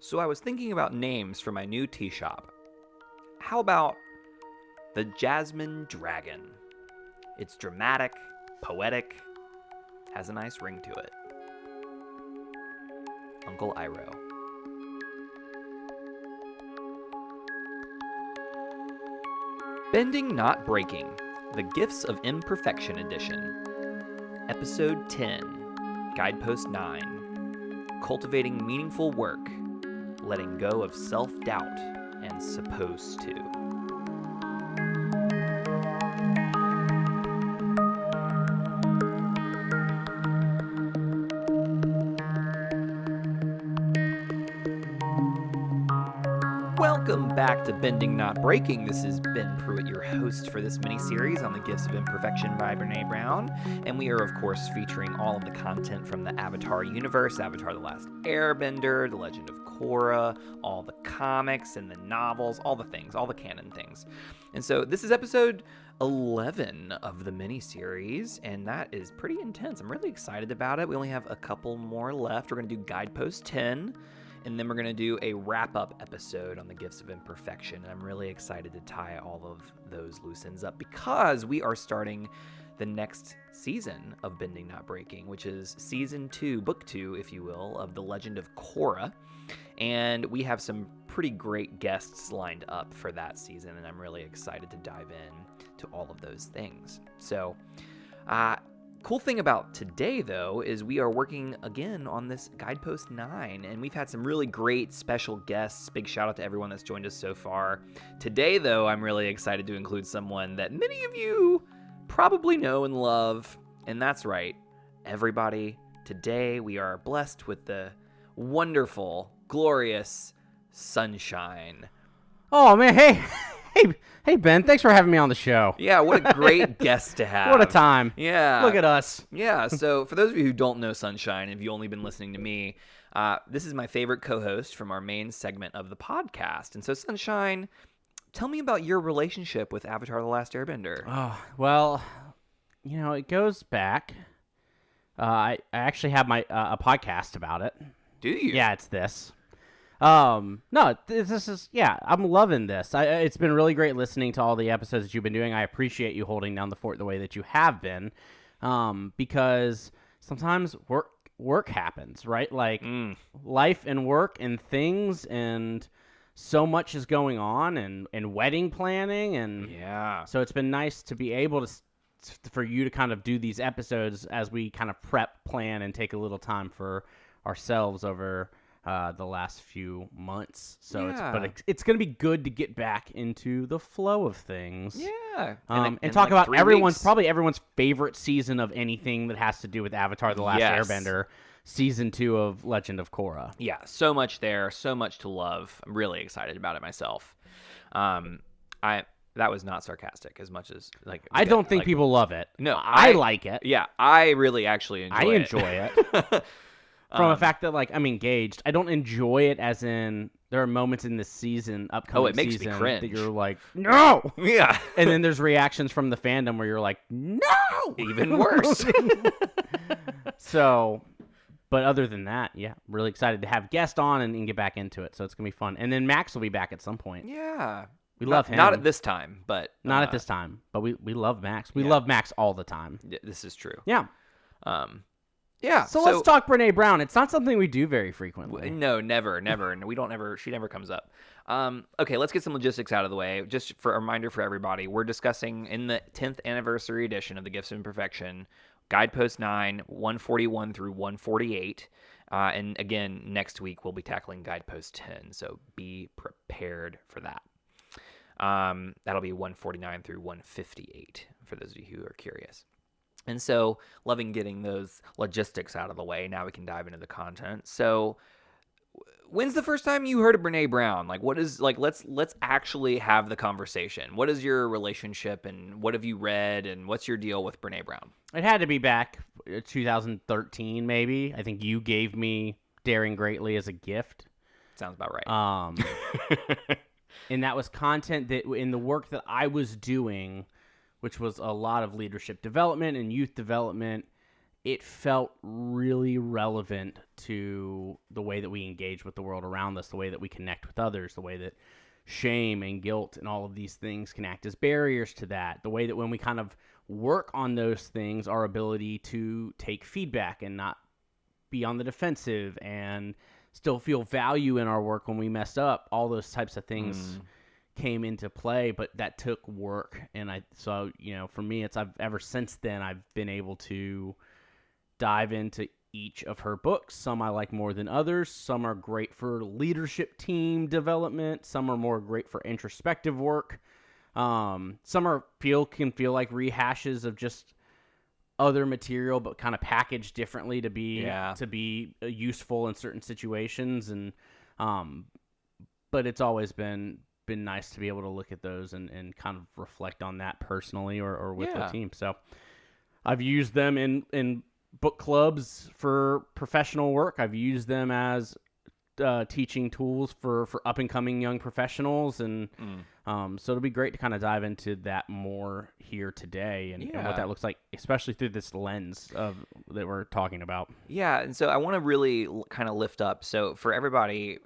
So I was thinking about names for my new tea shop. How about the Jasmine Dragon? It's dramatic, poetic, has a nice ring to it. Uncle Iroh. Bending Not Breaking, The Gifts of Imperfection Edition. Episode 10, Guidepost 9. Cultivating Meaningful Work, Letting Go of Self-Doubt and Supposed to. Welcome back to Bending Not Breaking. This is Ben Pruitt, your host for this mini-series on the Gifts of Imperfection by Brene Brown. And we are, of course, featuring all of the content from the Avatar universe, Avatar: The Last Airbender, The Legend of Korra, all the comics and the novels, all the things, all the canon things. And so this is episode 11 of the mini-series, and that is pretty intense. I'm really excited about it. We only have a couple more left. We're going to do Guidepost 10. And then we're going to do a wrap-up episode on the Gifts of Imperfection. And I'm really excited to tie all of those loose ends up because we are starting the next season of Bending Not Breaking, which is season 2, book 2, if you will, of The Legend of Korra. And we have some pretty great guests lined up for that season, and I'm really excited to dive in to all of those things. So, cool thing about today, though, is we are working again on this Guidepost 9, and we've had some really great special guests. Big shout out to everyone that's joined us so far. Today, though, I'm really excited to include someone that many of you probably know and love, and that's right, everybody. Today, we are blessed with the wonderful, glorious Sunshine. Oh, man, Hey, Ben, thanks for having me on the show. Yeah, what a great guest to have. What a time. Yeah. Look at us. Yeah, so for those of you who don't know Sunshine, if you've only been listening to me, this is my favorite co-host from our main segment of the podcast. And so, Sunshine, tell me about your relationship with Avatar: The Last Airbender. Oh, well, it goes back. I actually have a podcast about it. Do you? Yeah, it's this. No, this is, I'm loving this. It's been really great listening to all the episodes that you've been doing. I appreciate you holding down the fort the way that you have been, because sometimes work happens, right? Like life and work and things, and so much is going on, and wedding planning, and so it's been nice to be able for you to kind of do these episodes as we kind of prep, plan, and take a little time for ourselves over the last few months. So it's going to be good to get back into the flow of things. Yeah. And talk about everyone's favorite season of anything that has to do with Avatar: The Last Airbender, season 2 of Legend of Korra. Yeah, so much there, so much to love. I'm really excited about it myself. That was not sarcastic as much as I don't think people love it. No, I like it. Yeah, I really actually enjoy it. From the fact that, I'm engaged. I don't enjoy it as in there are moments in this season, upcoming it makes season, me cringe. that you're like, no! Yeah. And then there's reactions from the fandom where you're like, no! Even worse. So, but other than that, I'm really excited to have guests on and get back into it. So it's going to be fun. And then Max will be back at some point. Yeah. We love him. Not at this time, but... Not at this time, but we love Max. We love Max all the time. This is true. Yeah. Yeah. So let's talk Brene Brown. It's not something we do very frequently. No, never. And we don't ever. She never comes up. Okay, let's get some logistics out of the way. Just for a reminder for everybody, we're discussing in the 10th anniversary edition of the Gifts of Imperfection, Guidepost 9, 141 through 148. And again, next week we'll be tackling Guidepost 10. So be prepared for that. That'll be 149 through 158 for those of you who are curious. And so, loving getting those logistics out of the way. Now we can dive into the content. So, when's the first time you heard of Brene Brown? Let's actually have the conversation. What is your relationship, and what have you read, and what's your deal with Brene Brown? It had to be back 2013, maybe. I think you gave me Daring Greatly as a gift. Sounds about right. And that was content that in the work that I was doing, which was a lot of leadership development and youth development, it felt really relevant to the way that we engage with the world around us, the way that we connect with others, the way that shame and guilt and all of these things can act as barriers to that, the way that when we kind of work on those things, our ability to take feedback and not be on the defensive and still feel value in our work when we mess up, all those types of things came into play, but that took work. And so, for me, ever since then, I've been able to dive into each of her books. Some I like more than others. Some are great for leadership team development. Some are more great for introspective work. Some can feel like rehashes of just other material, but kind of packaged differently to be useful in certain situations. And but it's always been nice to be able to look at those and kind of reflect on that personally or with the team. So I've used them in book clubs for professional work. I've used them as teaching tools for up and coming young professionals, and so it'll be great to kind of dive into that more here today and what that looks like, especially through this lens that we're talking about. Yeah, and so I want to really kind of lift up. So for everybody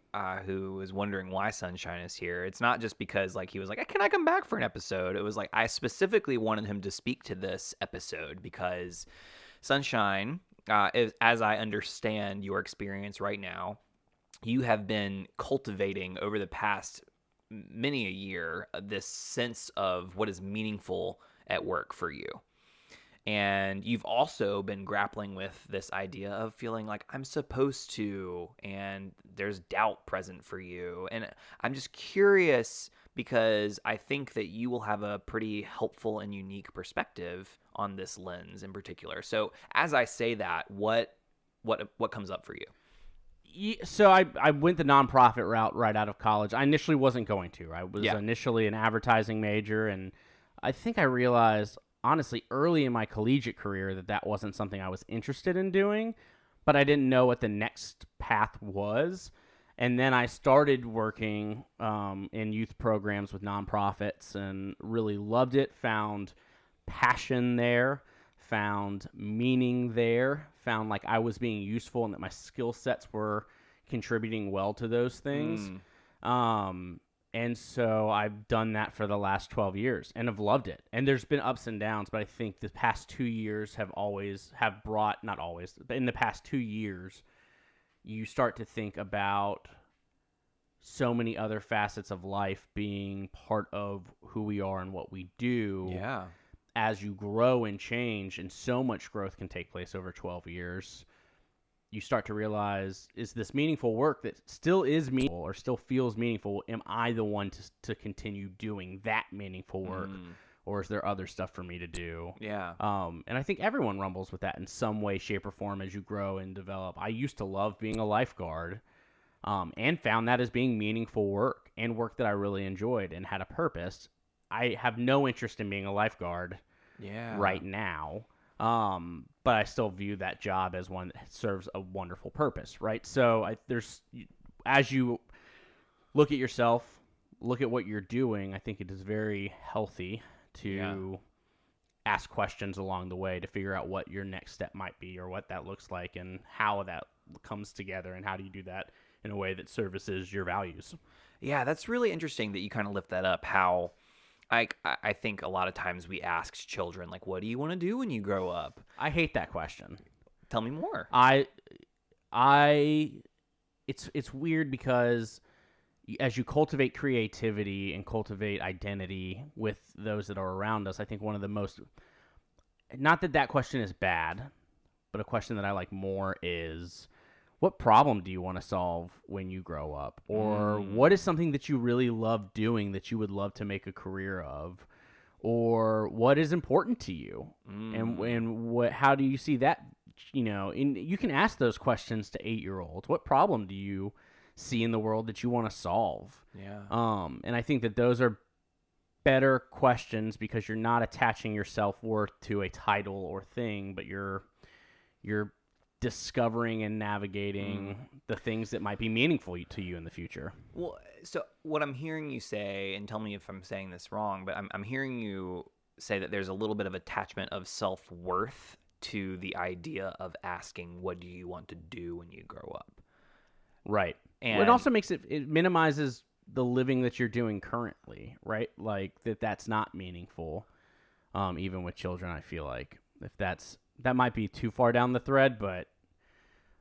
who is wondering why Sunshine is here, it's not just because he was like, can I come back for an episode? It was like I specifically wanted him to speak to this episode because Sunshine, as I understand your experience right now, you have been cultivating over the past many a year this sense of what is meaningful at work for you. And you've also been grappling with this idea of feeling like I'm supposed to, and there's doubt present for you. And I'm just curious because I think that you will have a pretty helpful and unique perspective on this lens in particular. So as I say that, what comes up for you? So I went the nonprofit route right out of college. I initially wasn't going to. I was initially an advertising major, and I think I realized, honestly, early in my collegiate career that wasn't something I was interested in doing, but I didn't know what the next path was. And then I started working in youth programs with nonprofits and really loved it, found passion there, found meaning there, found like I was being useful and that my skill sets were contributing well to those things. And so I've done that for the last 12 years and have loved it. And there's been ups and downs, but I think the past 2 years have brought, not always, but in the past 2 years, you start to think about so many other facets of life being part of who we are and what we do. Yeah. As you grow and change, and so much growth can take place over 12 years, you start to realize, is this meaningful work that still is meaningful or still feels meaningful? Am I the one to continue doing that meaningful work? Or is there other stuff for me to do? Yeah. And I think everyone rumbles with that in some way, shape, or form as you grow and develop. I used to love being a lifeguard and found that as being meaningful work and work that I really enjoyed and had a purpose. I have no interest in being a lifeguard right now, but I still view that job as one that serves a wonderful purpose, right? So as you look at yourself, look at what you're doing, I think it is very healthy to ask questions along the way to figure out what your next step might be or what that looks like and how that comes together and how do you do that in a way that services your values. Yeah, that's really interesting that you kind of lift that up, how I think a lot of times we ask children, like, what do you want to do when you grow up? I hate that question. Tell me more. It's weird because as you cultivate creativity and cultivate identity with those that are around us, I think one of the most, not that question is bad, but a question that I like more is, what problem do you want to solve when you grow up? Or what is something that you really love doing that you would love to make a career of? Or what is important to you? And how do you see that? You can ask those questions to 8-year-olds. What problem do you see in the world that you want to solve? Yeah. And I think that those are better questions because you're not attaching your self-worth to a title or thing, but you're discovering and navigating the things that might be meaningful to you in the future. Well, so what I'm hearing you say, and tell me if I'm saying this wrong, but I'm hearing you say that there's a little bit of attachment of self-worth to the idea of asking, what do you want to do when you grow up? Right. And it also makes it minimizes the living that you're doing currently, right? Like that's not meaningful. Even with children, I feel like if that might be too far down the thread, but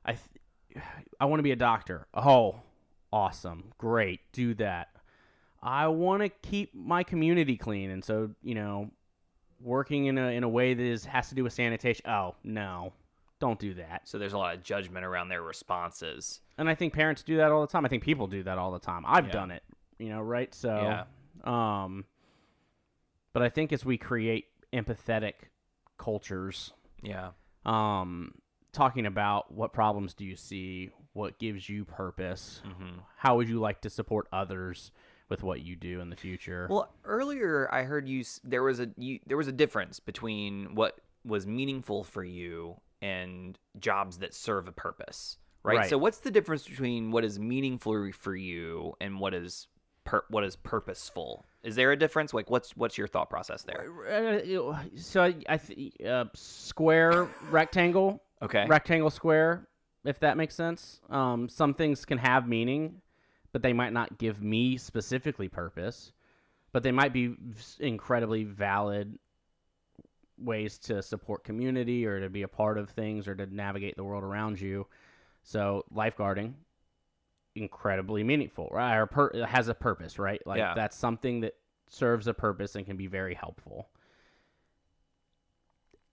I want to be a doctor. Oh, awesome. Great. Do that. I want to keep my community clean. And so, working in a way that has to do with sanitation. Oh, no. Don't do that. so there's a lot of judgment around their responses. And I think parents do that all the time. I think people do that all the time. I've done it, right? So, but I think as we create empathetic cultures, talking about what problems do you see, what gives you purpose, how would you like to support others with what you do in the future? Well, earlier I heard there was a difference between what was meaningful for you and jobs that serve a purpose, right? So what's the difference between what is meaningful for you and what is purposeful? Is there a difference? Like, what's your thought process there? So square, rectangle, rectangle, square, if that makes sense. Some things can have meaning, but they might not give me specifically purpose, but they might be incredibly valid ways to support community or to be a part of things or to navigate the world around you. So lifeguarding, incredibly meaningful, right? Or has a purpose, right? Like that's something that serves a purpose and can be very helpful.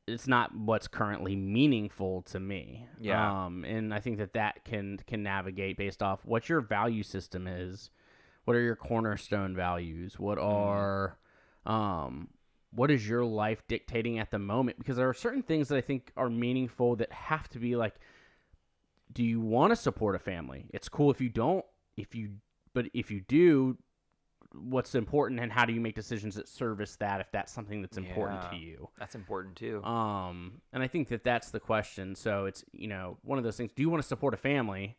It's not what's currently meaningful to me. And I think that can navigate based off what your value system is. What are your cornerstone values? What is your life dictating at the moment? Because there are certain things that I think are meaningful that have to be like, do you want to support a family? It's cool if you don't. But if you do, what's important and how do you make decisions that service that if that's something that's important to you? That's important too. And I think that's the question. So it's, one of those things. Do you want to support a family?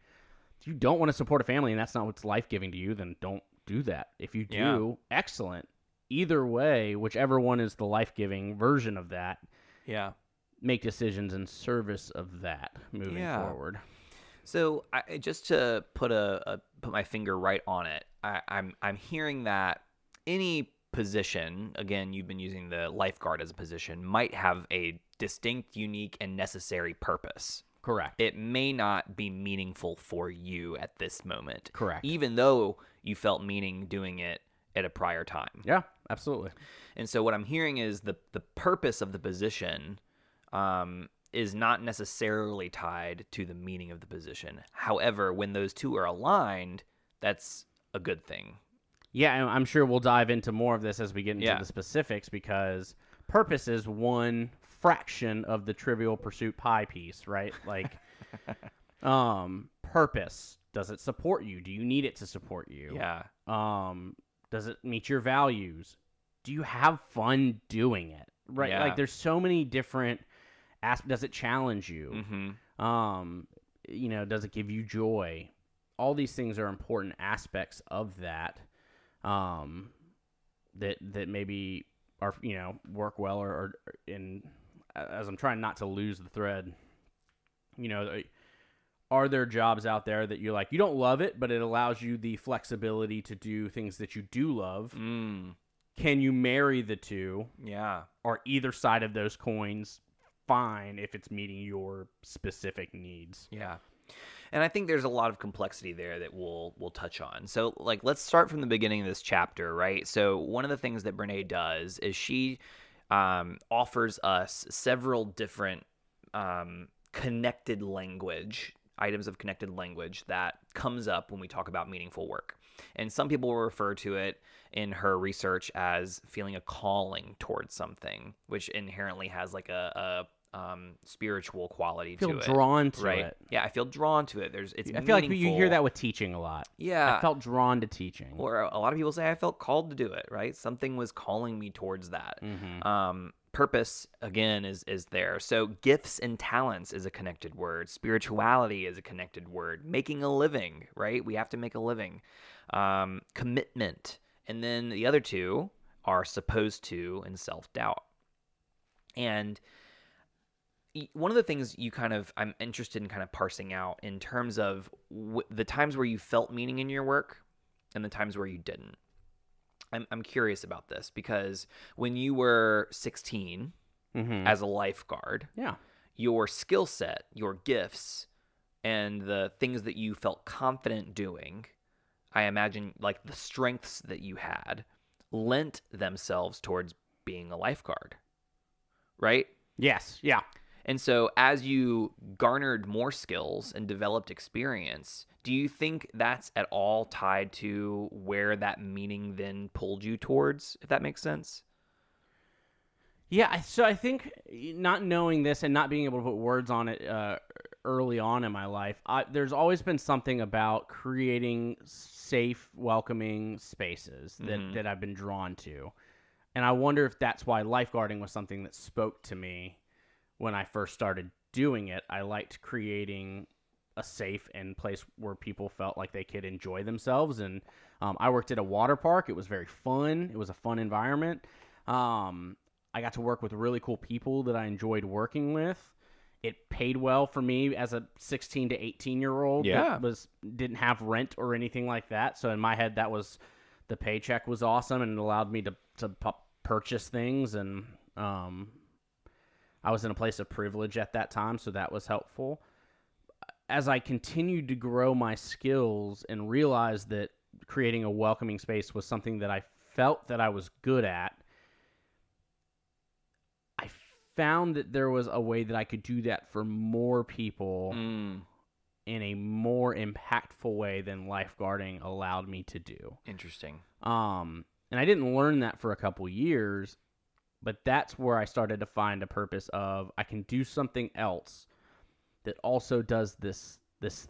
If you don't want to support a family and that's not what's life-giving to you, then don't do that. If you do, excellent. Either way, whichever one is the life-giving version of that, make decisions in service of that moving forward. So just to put my finger right on it, I'm hearing that any position, again, you've been using the lifeguard as a position, might have a distinct, unique, and necessary purpose. Correct. It may not be meaningful for you at this moment. Correct. Even though you felt meaning doing it at a prior time. Yeah, absolutely. And so what I'm hearing is the purpose of the position is not necessarily tied to the meaning of the position. However, when those two are aligned, that's a good thing. Yeah, and I'm sure we'll dive into more of this as we get into the specifics, because purpose is one fraction of the Trivial Pursuit pie piece, right? Like, purpose. Does it support you? Do you need it to support you? Yeah. Does it meet your values? Do you have fun doing it? Right? Yeah. Like, there's so many different aspects. Does it challenge you? Mm-hmm. Does it give you joy? All these things are important aspects of that, that maybe are, work well or in, as I'm trying not to lose the thread, are there jobs out there that you're like, you don't love it, but it allows you the flexibility to do things that you do love? Can you marry the two? Yeah. Or either side of those coins fine if it's meeting your specific needs? Yeah. And I think there's a lot of complexity there that we'll touch on. So, let's start from the beginning of this chapter, right? So one of the things that Brene does is she offers us several different connected language, items of connected language that comes up when we talk about meaningful work. And some people will refer to it in her research as feeling a calling towards something, which inherently has like a spiritual quality to it. Feel drawn to right? it. Yeah, I feel drawn to it. I feel like you hear that with teaching a lot. Yeah. I felt drawn to teaching. Or a lot of people say I felt called to do it, right? Something was calling me towards that. Mm-hmm. Purpose, again, is there. So gifts and talents is a connected word. Spirituality is a connected word. Making a living, right? We have to make a living. Commitment. And then the other two are supposed to and self-doubt. And one of the things I'm interested in kind of parsing out in terms of the times where you felt meaning in your work and the times where you didn't. I'm curious about this because when you were 16 as a lifeguard, your skill set, your gifts, and the things that you felt confident doing, I imagine like the strengths that you had lent themselves towards being a lifeguard, right? Yes. Yeah. And so as you garnered more skills and developed experience, do you think that's at all tied to where that meaning then pulled you towards, if that makes sense? Yeah, so I think not knowing this and not being able to put words on it early on in my life, there's always been something about creating safe, welcoming spaces that I've been drawn to. And I wonder if that's why lifeguarding was something that spoke to me when I first started doing it. I liked creating a safe and place where people felt like they could enjoy themselves. And I worked at a water park. It was very fun. It was a fun environment. I got to work with really cool people that I enjoyed working with. It paid well for me as a 16 to 18-year-old that didn't have rent or anything like that. So in my head, the paycheck was awesome and it allowed me to purchase things. And I was in a place of privilege at that time, so that was helpful. As I continued to grow my skills and realized that creating a welcoming space was something that I felt that I was good at, I found that there was a way that I could do that for more people in a more impactful way than lifeguarding allowed me to do. Interesting. And I didn't learn that for a couple years, but that's where I started to find a purpose of I can do something else that also does this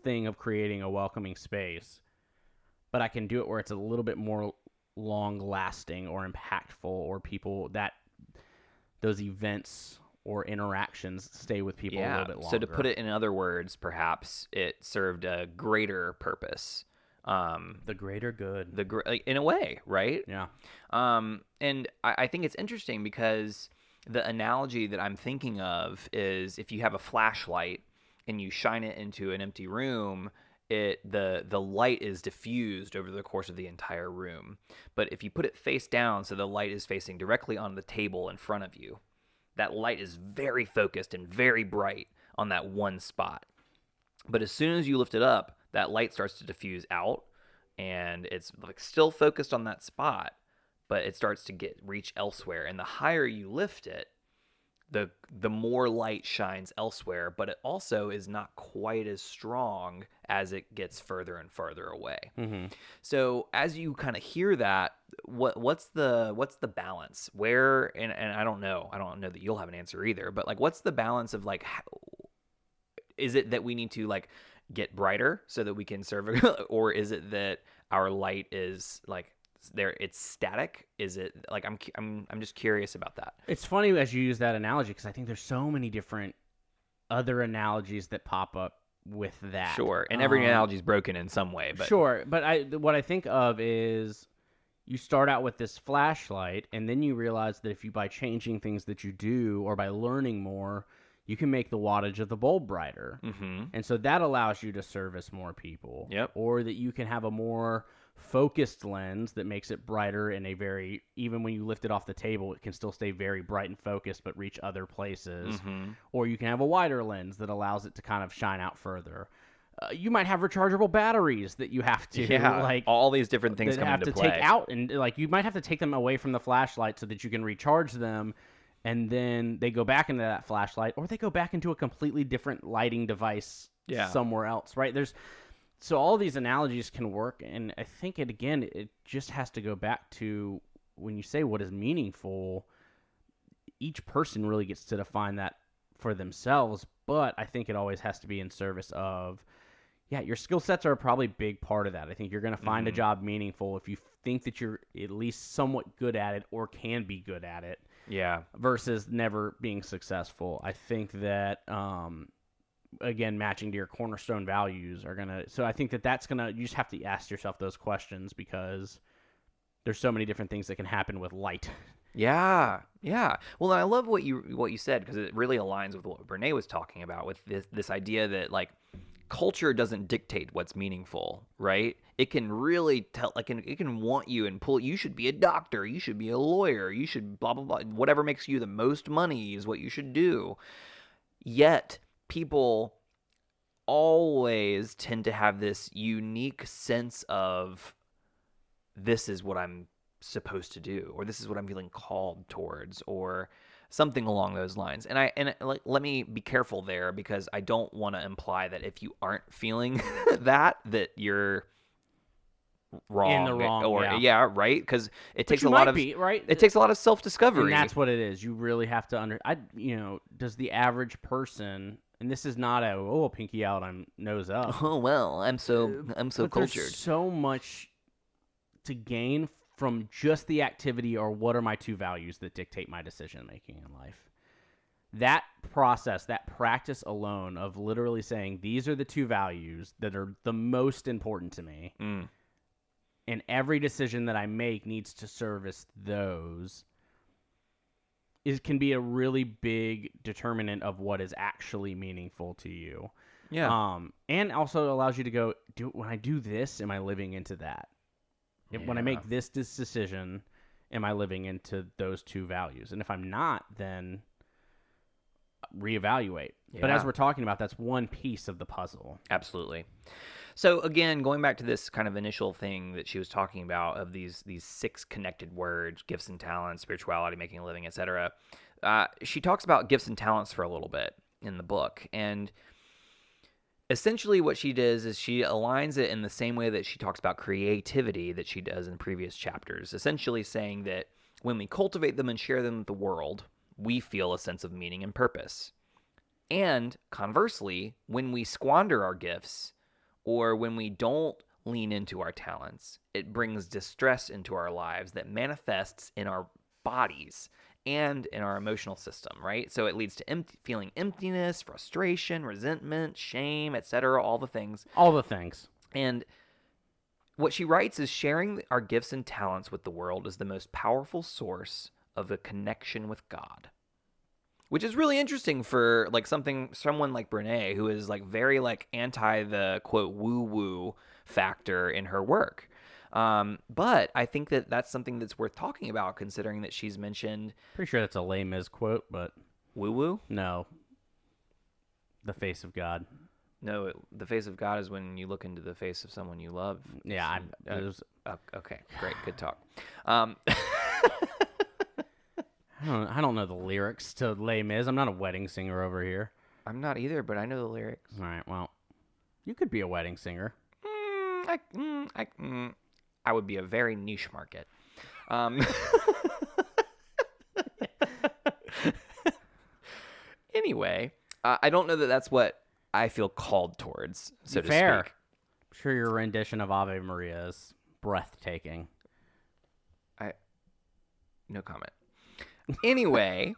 thing of creating a welcoming space, but I can do it where it's a little bit more long-lasting or impactful, or people that those events or interactions stay with people a little bit longer. So to put it in other words, perhaps it served a greater purpose. The greater good. In a way, right? Yeah. And I think it's interesting because the analogy that I'm thinking of is if you have a flashlight and you shine it into an empty room, the light is diffused over the course of the entire room. But if you put it face down so the light is facing directly on the table in front of you, that light is very focused and very bright on that one spot. But as soon as you lift it up, that light starts to diffuse out, and it's like still focused on that spot, but it starts to reach elsewhere. And the higher you lift it, the more light shines elsewhere, but it also is not quite as strong as it gets further and further away. Mm-hmm. So as you kind of hear that, what's the balance? Where and I don't know that you'll have an answer either, but like what's the balance of like is it that we need to like get brighter so that we can serve or is it that our light is like there, it's static? Is it like I'm just curious about that. It's funny as you use that analogy because I think there's so many different other analogies that pop up with that. Sure, and every analogy is broken in some way. But sure, but what I think of is you start out with this flashlight, and then you realize that if you by changing things that you do or by learning more, you can make the wattage of the bulb brighter, and so that allows you to service more people. Yep. Or that you can have a more focused lens that makes it brighter in a very, even when you lift it off the table, it can still stay very bright and focused but reach other places. Or you can have a wider lens that allows it to kind of shine out further. You might have rechargeable batteries that you have to like all these different things come into play. Take out, and like you might have to take them away from the flashlight so that you can recharge them, and then they go back into that flashlight, or they go back into a completely different lighting device somewhere else, right? So all these analogies can work, and I think it just has to go back to when you say what is meaningful, each person really gets to define that for themselves, but I think it always has to be in service of, your skill sets are a probably big part of that. I think you're going to find a job meaningful if you think that you're at least somewhat good at it or can be good at it. Yeah. Versus never being successful. I think that, again, matching to your cornerstone values are going to... So I think that's going to... You just have to ask yourself those questions because there's so many different things that can happen with light Yeah, yeah. Well, and I love what you said because it really aligns with what Brene was talking about with this idea that like culture doesn't dictate what's meaningful, right? It can really tell, like, it can want you and pull. You should be a doctor. You should be a lawyer. You should blah blah blah. Whatever makes you the most money is what you should do. Yet people always tend to have this unique sense of this is what I'm supposed to do, or this is what I'm feeling called towards, or something along those lines. And let me be careful there because I don't want to imply that if you aren't feeling that you're wrong, In the wrong, or yeah. right, because it But takes you a lot might of be, right? it takes a lot of self-discovery. And that's what it is. You really have to does the average person, and this is not pinky out, I'm nose up. Oh well, I'm so But cultured. there's so much to gain from just the activity, or what are my two values that dictate my decision making in life. That process, that practice alone of literally saying these are the two values that are the most important to me, and every decision that I make needs to service those, can be a really big determinant of what is actually meaningful to you. Yeah. And also allows you to go, when I do this, am I living into that? When I make this decision, am I living into those two values? And if I'm not, then reevaluate. Yeah. But as we're talking about, that's one piece of the puzzle. Absolutely. So again, going back to this kind of initial thing that she was talking about of these 6 connected words: gifts and talents, spirituality, making a living, etc. She talks about gifts and talents for a little bit in the book, and essentially what she does is she aligns it in the same way that she talks about creativity that she does in previous chapters, essentially saying that when we cultivate them and share them with the world, we feel a sense of meaning and purpose. And conversely, when we squander our gifts, or when we don't lean into our talents, it brings distress into our lives that manifests in our bodies and in our emotional system, right? So it leads to feeling emptiness, frustration, resentment, shame, etc., all the things. All the things. And what she writes is sharing our gifts and talents with the world is the most powerful source of a connection with God. Which is really interesting for like someone like Brene, who is like very like anti the quote woo-woo factor in her work. But I think that that's something that's worth talking about, considering that she's mentioned. Pretty sure that's a Les Mis quote, but Woo-woo? no. The face of God. No, the face of God is when you look into the face of someone you love. Yeah, okay, great, good talk. I don't know the lyrics to Les Mis. I'm not a wedding singer over here. I'm not either, but I know the lyrics. All right, well, you could be a wedding singer. I would be a very niche market. Anyway, I don't know that that's what I feel called towards, so to speak. I'm sure your rendition of Ave Maria is breathtaking. No comment. Anyway,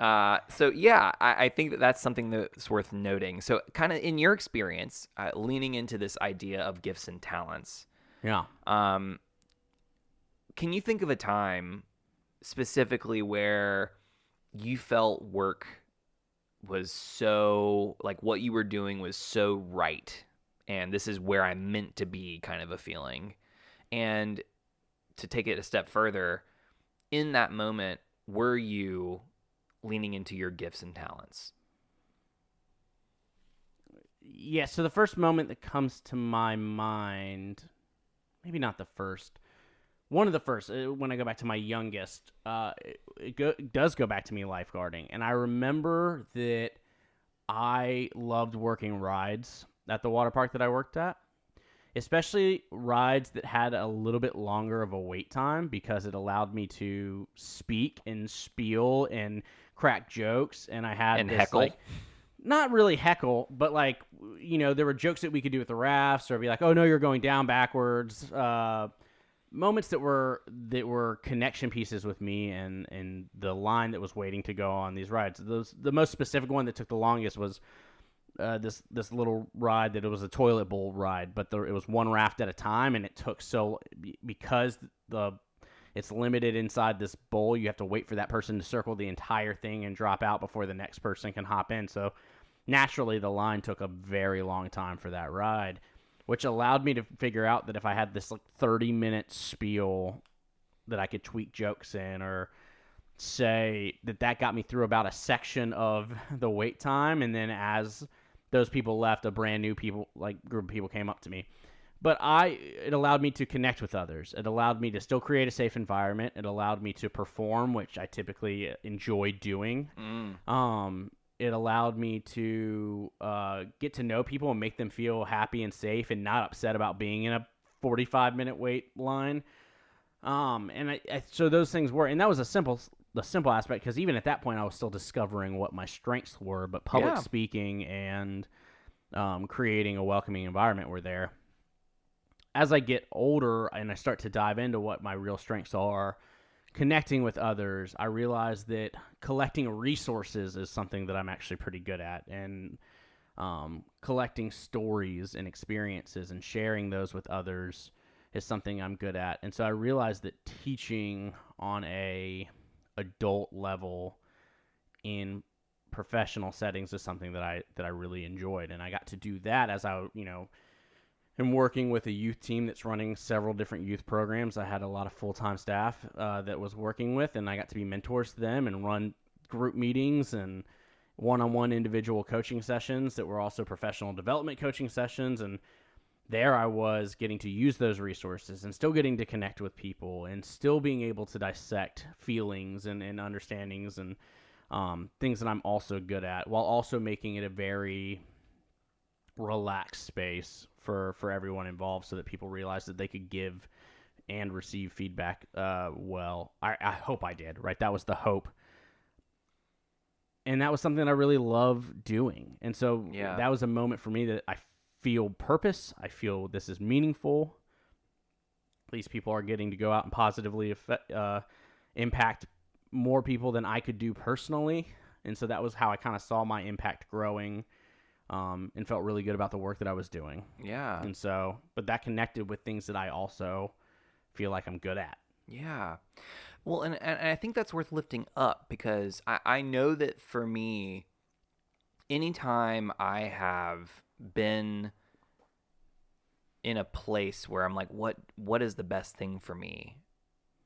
so yeah, I think that that's something that's worth noting. So kind of in your experience, leaning into this idea of gifts and talents. Yeah. Can you think of a time specifically where you felt work was so, like what you were doing was so right, and this is where I'm meant to be kind of a feeling? And to take it a step further, in that moment, were you leaning into your gifts and talents? Yeah, so the first moment that comes to my mind, maybe not the first, one of the first, when I go back to my youngest, it does go back to me lifeguarding. And I remember that I loved working rides at the water park that I worked at, especially rides that had a little bit longer of a wait time, because it allowed me to speak and spiel and crack jokes. And I had And this, heckle? like, not really heckle, but like, there were jokes that we could do with the rafts, or be like, oh no, you're going down backwards. Moments that were connection pieces with me and the line that was waiting to go on these rides. The most specific one that took the longest was this little ride that it was a toilet bowl ride, but it was one raft at a time, and it took because it's limited inside this bowl. You have to wait for that person to circle the entire thing and drop out before the next person can hop in. So naturally, the line took a very long time for that ride, which allowed me to figure out that if I had this like 30-minute spiel that I could tweak jokes in, or say that got me through about a section of the wait time, and then as those people left, a brand new group of people came up to me. But it allowed me to connect with others. It allowed me to still create a safe environment. It allowed me to perform, which I typically enjoy doing. It allowed me to get to know people and make them feel happy and safe and not upset about being in a 45-minute wait line. So those things were, and that was the simple aspect, because even at that point I was still discovering what my strengths were, but public speaking and creating a welcoming environment were there. As I get older and I start to dive into what my real strengths are, connecting with others, I realize that collecting resources is something that I'm actually pretty good at, and collecting stories and experiences and sharing those with others is something I'm good at. And so I realized that teaching on a adult level in professional settings is something that I really enjoyed, and I got to do that as I am working with a youth team that's running several different youth programs. I had a lot of full-time staff that was working with, and I got to be mentors to them and run group meetings and one-on-one individual coaching sessions that were also professional development coaching sessions. And there I was getting to use those resources and still getting to connect with people and still being able to dissect feelings and understandings and things that I'm also good at, while also making it a very relaxed space for everyone involved, so that people realize that they could give and receive feedback well. I hope I did, right? That was the hope. And that was something that I really love doing. And so that was a moment for me that I feel purpose. I feel this is meaningful. These people are getting to go out and positively impact more people than I could do personally. And so that was how I kind of saw my impact growing, and felt really good about the work that I was doing. Yeah. And so, but that connected with things that I also feel like I'm good at. Yeah. Well, and I think that's worth lifting up, because I know that for me, anytime I have been in a place where I'm like, what is the best thing for me?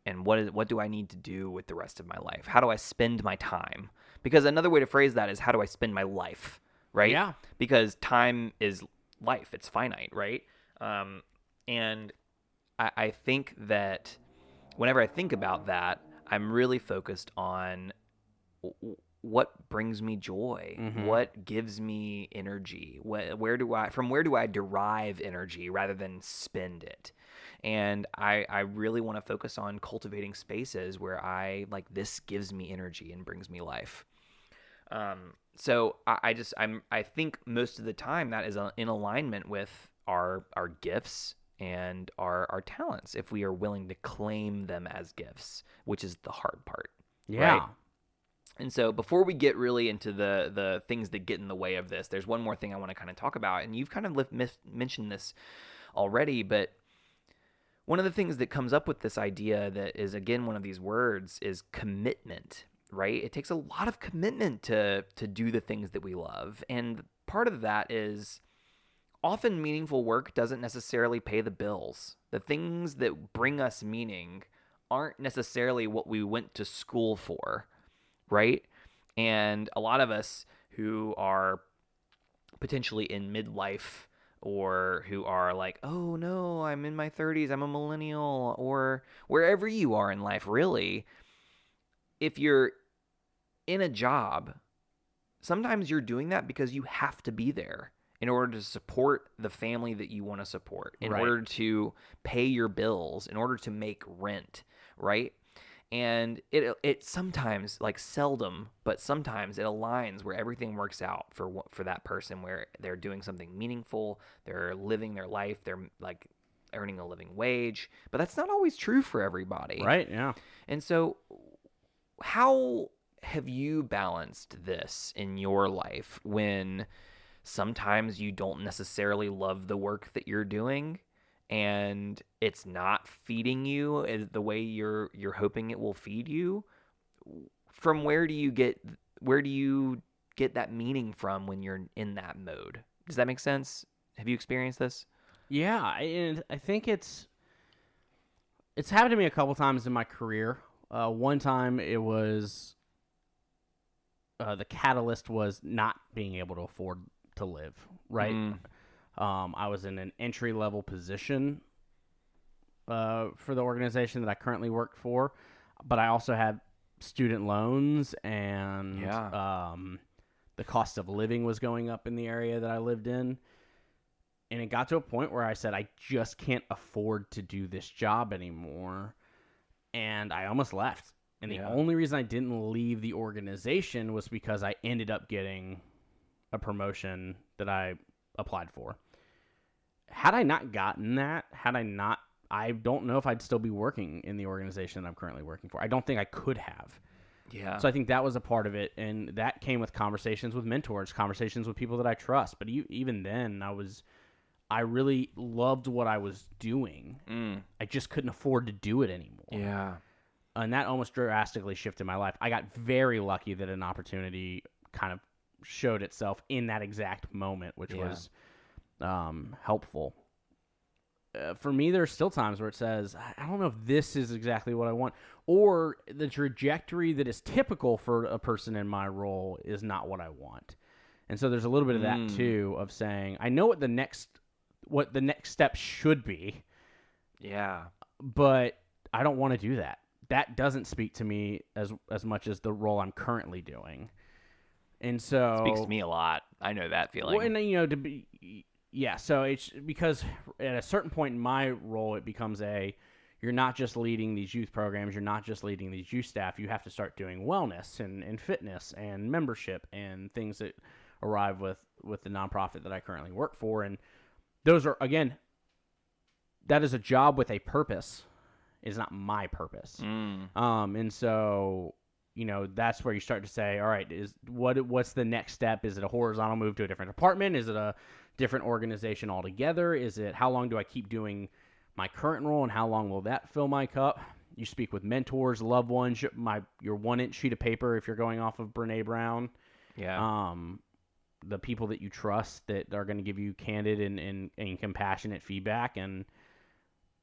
And what do I need to do with the rest of my life? How do I spend my time? Because another way to phrase that is, how do I spend my life? Right? Yeah. Because time is life. It's finite, right? And I think that whenever I think about that, I'm really focused on what brings me joy, what gives me energy, where do I derive energy rather than spend it. And I really want to focus on cultivating spaces where this gives me energy and brings me life. So I think most of the time that is in alignment with our gifts and our talents, if we are willing to claim them as gifts, which is the hard part. Yeah. Right? And so before we get really into the things that get in the way of this, there's one more thing I want to kind of talk about, and you've kind of mentioned this already, but one of the things that comes up with this idea that is, again, one of these words is commitment. Right? It takes a lot of commitment to do the things that we love. And part of that is often meaningful work doesn't necessarily pay the bills. The things that bring us meaning aren't necessarily what we went to school for, right? And a lot of us who are potentially in midlife, or who are like, oh no, I'm in my 30s, I'm a millennial, or wherever you are in life, really, if you're in a job, sometimes you're doing that because you have to be there in order to support the family that you want to support, in order to pay your bills, in order to make rent, right? And it sometimes, like seldom, but sometimes it aligns where everything works out for that person, where they're doing something meaningful, they're living their life, they're like earning a living wage. But that's not always true for everybody. Right, yeah. And so how have you balanced this in your life when sometimes you don't necessarily love the work that you're doing, and it's not feeding you the way you're hoping it will feed you, from where do you get that meaning from when you're in that mode? Does that make sense? Have you experienced this? Yeah, and I think it's happened to me a couple times in my career. One time it was the catalyst was not being able to afford to live, right? I was in an entry-level position for the organization that I currently work for, but I also had student loans, and the cost of living was going up in the area that I lived in. And it got to a point where I said, I just can't afford to do this job anymore. And I almost left. And the only reason I didn't leave the organization was because I ended up getting a promotion that I applied for. Had I not gotten that, I don't know if I'd still be working in the organization that I'm currently working for. I don't think I could have. Yeah. So I think that was a part of it. And that came with conversations with mentors, conversations with people that I trust. But even then, I really loved what I was doing. I just couldn't afford to do it anymore. Yeah. And that almost drastically shifted my life. I got very lucky that an opportunity kind of showed itself in that exact moment, which was helpful. For me, there are still times where it says, I don't know if this is exactly what I want, or the trajectory that is typical for a person in my role is not what I want. And so there's a little bit of that too, of saying, I know what the next step should be. Yeah. But I don't want to do that. That doesn't speak to me as much as the role I'm currently doing. And so it speaks to me a lot. I know that feeling. Well, and so it's because at a certain point in my role, it becomes you're not just leading these youth programs, you're not just leading these youth staff, you have to start doing wellness and fitness and membership and things that arrive with the nonprofit that I currently work for. And those are, again, that is a job with a purpose. It is not my purpose. And so, that's where you start to say, all right, what's the next step? Is it a horizontal move to a different department? Is it a different organization altogether? Is it, how long do I keep doing my current role, and how long will that fill my cup? You speak with mentors, loved ones, your 1-inch sheet of paper if you're going off of Brene Brown. Yeah. The people that you trust that are going to give you candid and compassionate feedback, and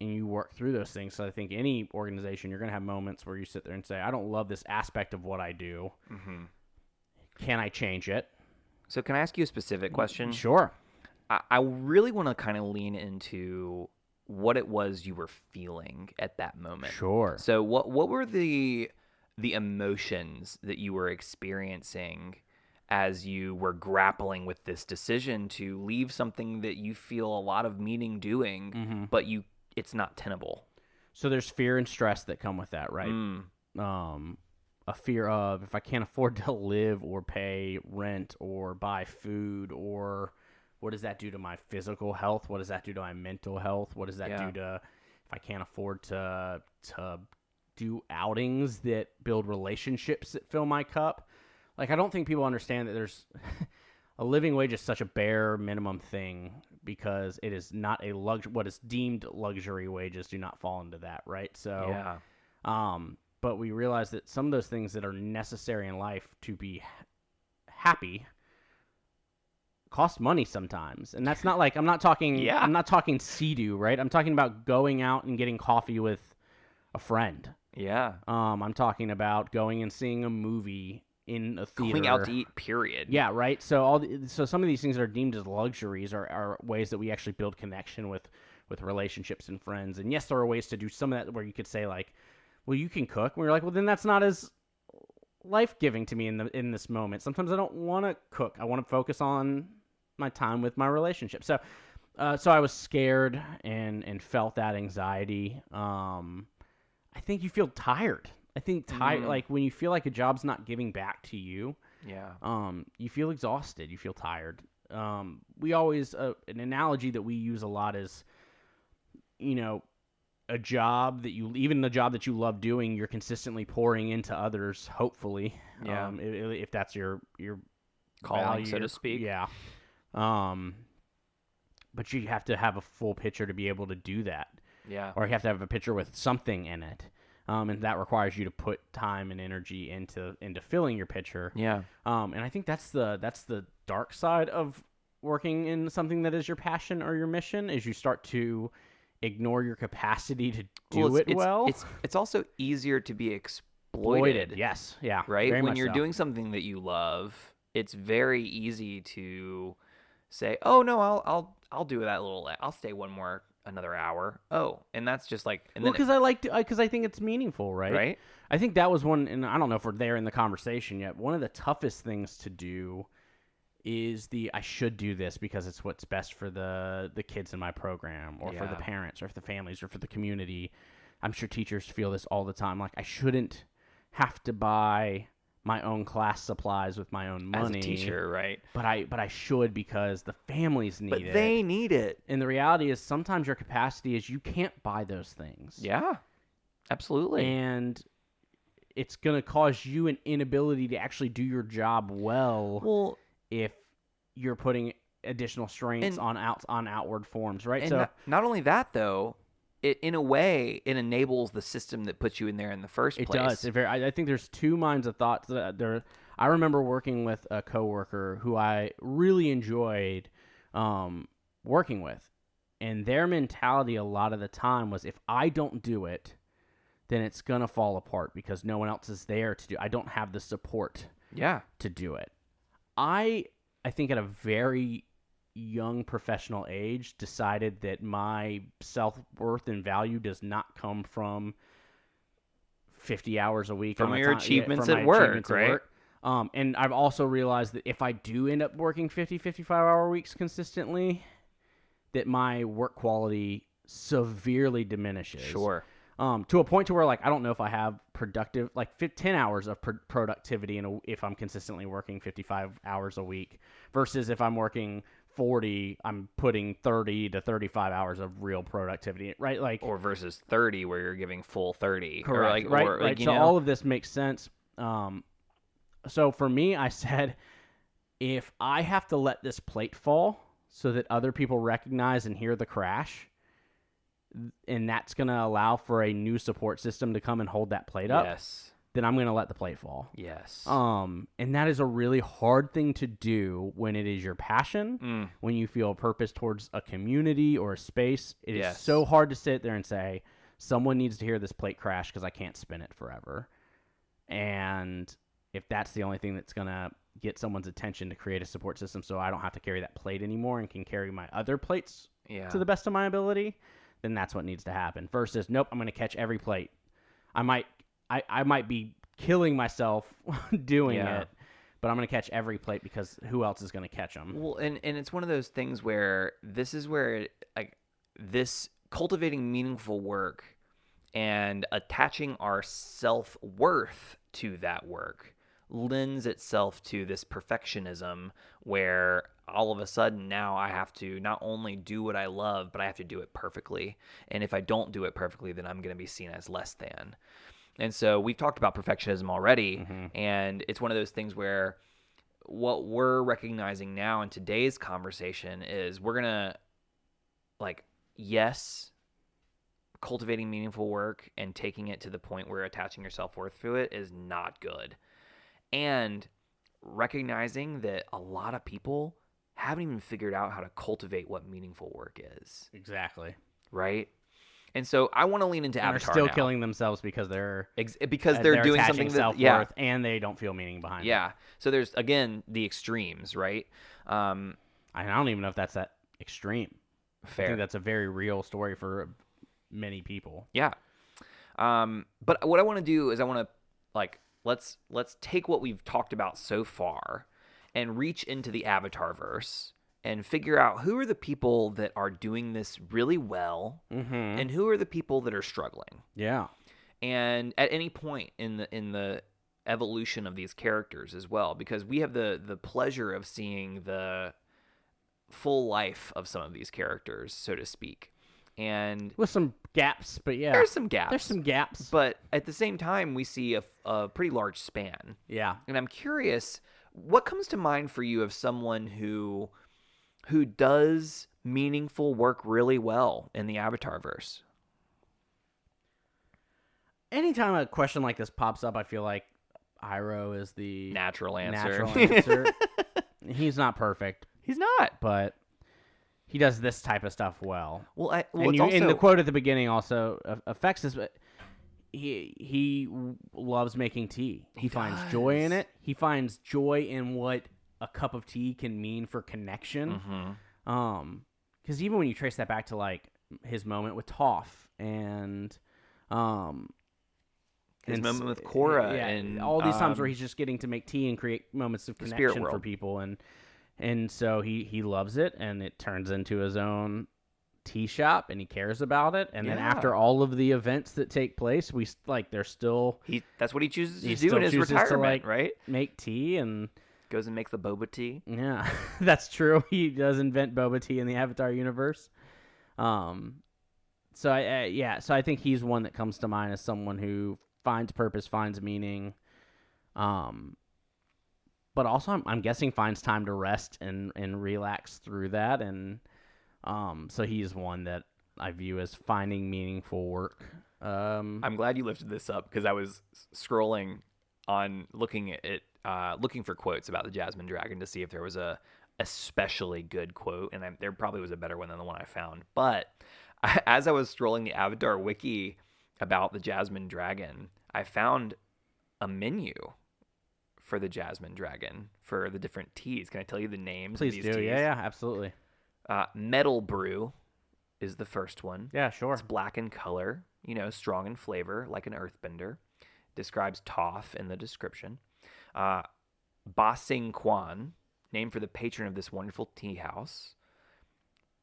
you work through those things. So I think any organization, you're going to have moments where you sit there and say, I don't love this aspect of what I do. Can I change it? So can I ask you a specific question? Sure. I really want to kind of lean into what it was you were feeling at that moment. Sure. So what were the emotions that you were experiencing as you were grappling with this decision to leave something that you feel a lot of meaning doing, but it's not tenable? So there's fear and stress that come with that, right? A fear of, if I can't afford to live or pay rent or buy food, or what does that do to my physical health? What does that do to my mental health? What does that do to, if I can't afford to do outings that build relationships that fill my cup? Like, I don't think people understand that there's a living wage is such a bare minimum thing, because it is not a what is deemed luxury wages do not fall into that, right? So, but we realize that some of those things that are necessary in life to be happy cost money sometimes. And that's not like, I'm not talking Sea-Doo, right? I'm talking about going out and getting coffee with a friend. Yeah. I'm talking about going and seeing a movie in a theater. Going out to eat, period. Yeah, right? So some of these things that are deemed as luxuries are ways that we actually build connection with relationships and friends. And yes, there are ways to do some of that where you could say, like, well, you can cook. And we're like, well, then that's not as life-giving to me in this moment. Sometimes I don't want to cook. I want to focus on my time with my relationship. So I was scared and felt that anxiety. I think you feel tired. I think like when you feel like a job's not giving back to you, you feel exhausted. You feel tired. We always an analogy that we use a lot is, a job that even the job that you love doing, you're consistently pouring into others. Hopefully, if that's your calling, value, so to speak. Yeah. but you have to have a full picture to be able to do that. Yeah. Or you have to have a picture with something in it. And that requires you to put time and energy into filling your picture. Yeah. And I think that's the dark side of working in something that is your passion or your mission, is you start to ignore your capacity to do it well. It's also easier to be exploited. Yes. Yeah. Right? Very When much you're so. doing something that you love, it's very easy to say, "Oh no, I'll do that I'll stay another hour." Oh, and that's just like, and Well, then because I think it's meaningful, right? right? I think that was one, and I don't know if we're there in the conversation yet. One of the toughest things to do is I should do this because it's what's best for the kids in my program, or for the Yeah. parents, or for the families, or for the community. I'm sure teachers feel this all the time. Like, I shouldn't have to buy my own class supplies with my own money As a teacher, right? but I should, because the families need But it. they need it. And the reality is, sometimes your capacity is you can't buy those things. Yeah. Absolutely. And it's going to cause you an inability to actually do your job well if you're putting additional strains on outward forms, right? And So not only that, though, in a way, it enables the system that puts you in there in the first it place. does. I think there's two minds of thought. I remember working with a coworker who I really enjoyed working with, and their mentality a lot of the time was, if I don't do it, then it's gonna fall apart because no one else is there to do. I don't have the support to do it. I think at a very young professional age decided that my self-worth and value does not come from 50 hours a week From on your achievements at work, right? And I've also realized that if I do end up working 55-hour weeks consistently, that my work quality severely diminishes. Sure. To a point to where, like, I don't know if I have productive, like 10 hours of productivity if I'm consistently working 55 hours a week, versus if I'm working 40, I'm putting 30 to 35 hours of real productivity, right? Like, Or versus 30, where you're giving full 30. correct, Or right? like, So all of this makes sense. So for me, I said, if I have to let this plate fall so that other people recognize and hear the crash, and that's going to allow for a new support system to come and hold that plate up, yes, then I'm going to let the plate fall. yes, And that is a really hard thing to do when it is your passion, when you feel a purpose towards a community or a space. It is so hard to sit there and say, someone needs to hear this plate crash because I can't spin it forever. And if that's the only thing that's going to get someone's attention to create a support system so I don't have to carry that plate anymore and can carry my other plates to the best of my ability, then that's what needs to happen. Versus, nope, I'm going to catch every plate. I might be killing myself doing it, but I'm going to catch every plate because who else is going to catch them? Well, and it's one of those things where this is where this cultivating meaningful work and attaching our self-worth to that work lends itself to this perfectionism where all of a sudden now I have to not only do what I love, but I have to do it perfectly. And if I don't do it perfectly, then I'm going to be seen as less than. And so we've talked about perfectionism already, and it's one of those things where what we're recognizing now in today's conversation is we're going to, like, yes, cultivating meaningful work and taking it to the point where attaching your self-worth to it is not good. And recognizing that a lot of people haven't even figured out how to cultivate what meaningful work is. Exactly. Right? And so I want to lean into and Avatar they're still now. Killing themselmes because they're doing attaching something self-worth and they don't feel meaning behind it. Yeah. So there's, again, the extremes, right? I don't even know if that's that extreme. Fair. I think that's a very real story for many people. Yeah. But what I want to do is I want to, like, let's take what we've talked about so far and reach into the Avatar verse and figure out who are the people that are doing this really well and who are the people that are struggling. Yeah. And at any point in the evolution of these characters as well, because we have the pleasure of seeing the full life of some of these characters, so to speak. And with some gaps, but yeah. There's some gaps. There's some gaps. But at the same time, we see a pretty large span. Yeah. And I'm curious, what comes to mind for you of someone who does meaningful work really well in the Avatar verse? Anytime a question like this pops up, I feel like Iroh is the Natural answer. natural answer. He's not perfect, He's not. but he does this type of stuff well. Well, And it's also... in the quote at the beginning also affects this, but he loves making tea. He finds joy in it. He finds joy in what a cup of tea can mean for connection. Mm-hmm. Because even when you trace that back to like his moment with Toph and his moment with Korra and all these times where he's just getting to make tea and create moments of connection for people, and so he loves it, and it turns into his own tea shop, and he cares about it, and then after all of the events that take place, there's still that's what he chooses to do in his retirement, right? Make tea and goes and makes the boba tea. Yeah, that's true. He does invent boba tea in the Avatar universe. So I think he's one that comes to mind as someone who finds purpose, finds meaning, but also I'm guessing finds time to rest and relax through that, and so he's one that I view as finding meaningful work. I'm glad you lifted this up because I was scrolling on looking for quotes about the Jasmine Dragon to see if there was a especially good quote, and there probably was a better one than the one I found. But as I was scrolling the Avatar wiki about the Jasmine Dragon, I found a menu for the Jasmine Dragon for the different teas. Can I tell you the names Please of these do. teas? Yeah, absolutely. Metal Brew is the first one. Yeah, sure. It's black in color, strong in flavor, like an earthbender. Describes Toph in the description. Ba Sing Kwan, named for the patron of this wonderful tea house.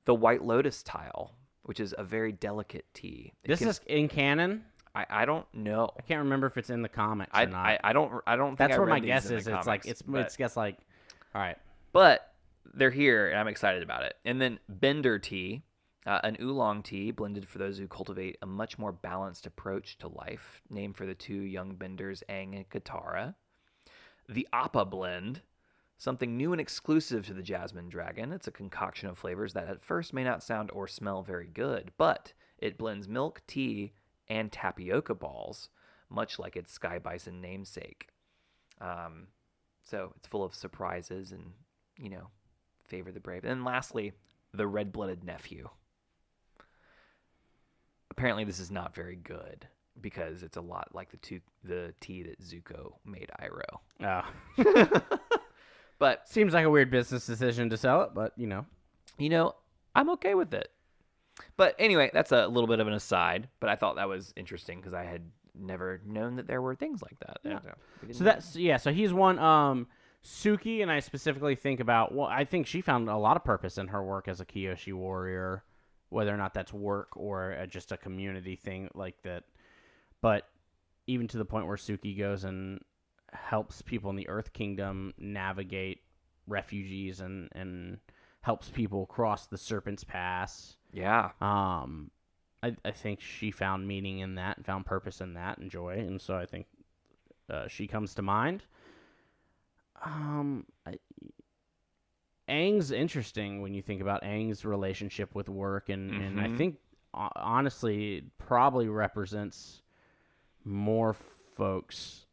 The White Lotus Tile, which is a very delicate tea. This is in canon? I don't know. I can't remember if it's in the comics or not. I don't think that's I where read my these guess in is. the It's comics, like, all right. But they're here, and I'm excited about it. And then Bender tea, an oolong tea blended for those who cultivate a much more balanced approach to life, named for the two young Benders, Aang and Katara. The Appa blend, something new and exclusive to the Jasmine Dragon. It's a concoction of flavors that at first may not sound or smell very good, but it blends milk, tea, and tapioca balls, much like its Sky Bison namesake. So it's full of surprises and, favor the brave. And then lastly, the Red-Blooded Nephew. Apparently this is not very good because it's a lot like the tea that Zuko made Iroh. Oh. But seems like a weird business decision to sell it, but I'm okay with it. But anyway, that's a little bit of an aside, but I thought that was interesting because I had never known that there were things like that. Yeah. So he's one. Suki, and I specifically think about, I think she found a lot of purpose in her work as a Kyoshi warrior, whether or not that's work or just a community thing like that. But even to the point where Suki goes and helps people in the Earth Kingdom navigate refugees and helps people cross the Serpent's Pass. Yeah. I think she found meaning in that and found purpose in that and joy, and so I think she comes to mind. Aang's interesting when you think about Aang's relationship with work, and I think honestly it probably represents more folks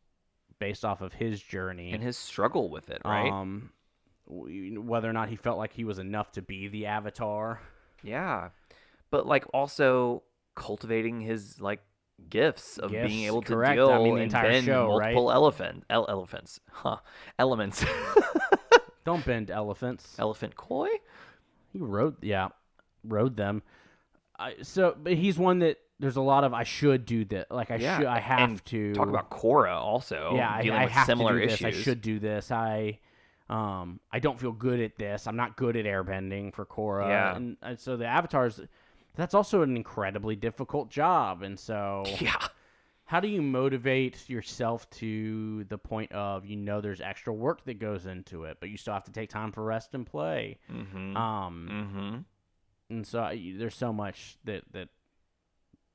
based off of his journey and his struggle with it, right? Whether or not he felt like he was enough to be the Avatar. Yeah, but also cultivating his gifts of being able to deal and bend multiple elements. Don't bend elephants. Elephant koi? He rode them. But he's one that there's a lot of I should do that. I have to talk about Korra also. Yeah, dealing I with have similar to do issues. this. I should do this. I don't feel good at this. I'm not good at airbending for Korra. Yeah. And so the Avatars, that's also an incredibly difficult job. And so how do you motivate yourself to the point of there's extra work that goes into it, but you still have to take time for rest and play? And so there's so much that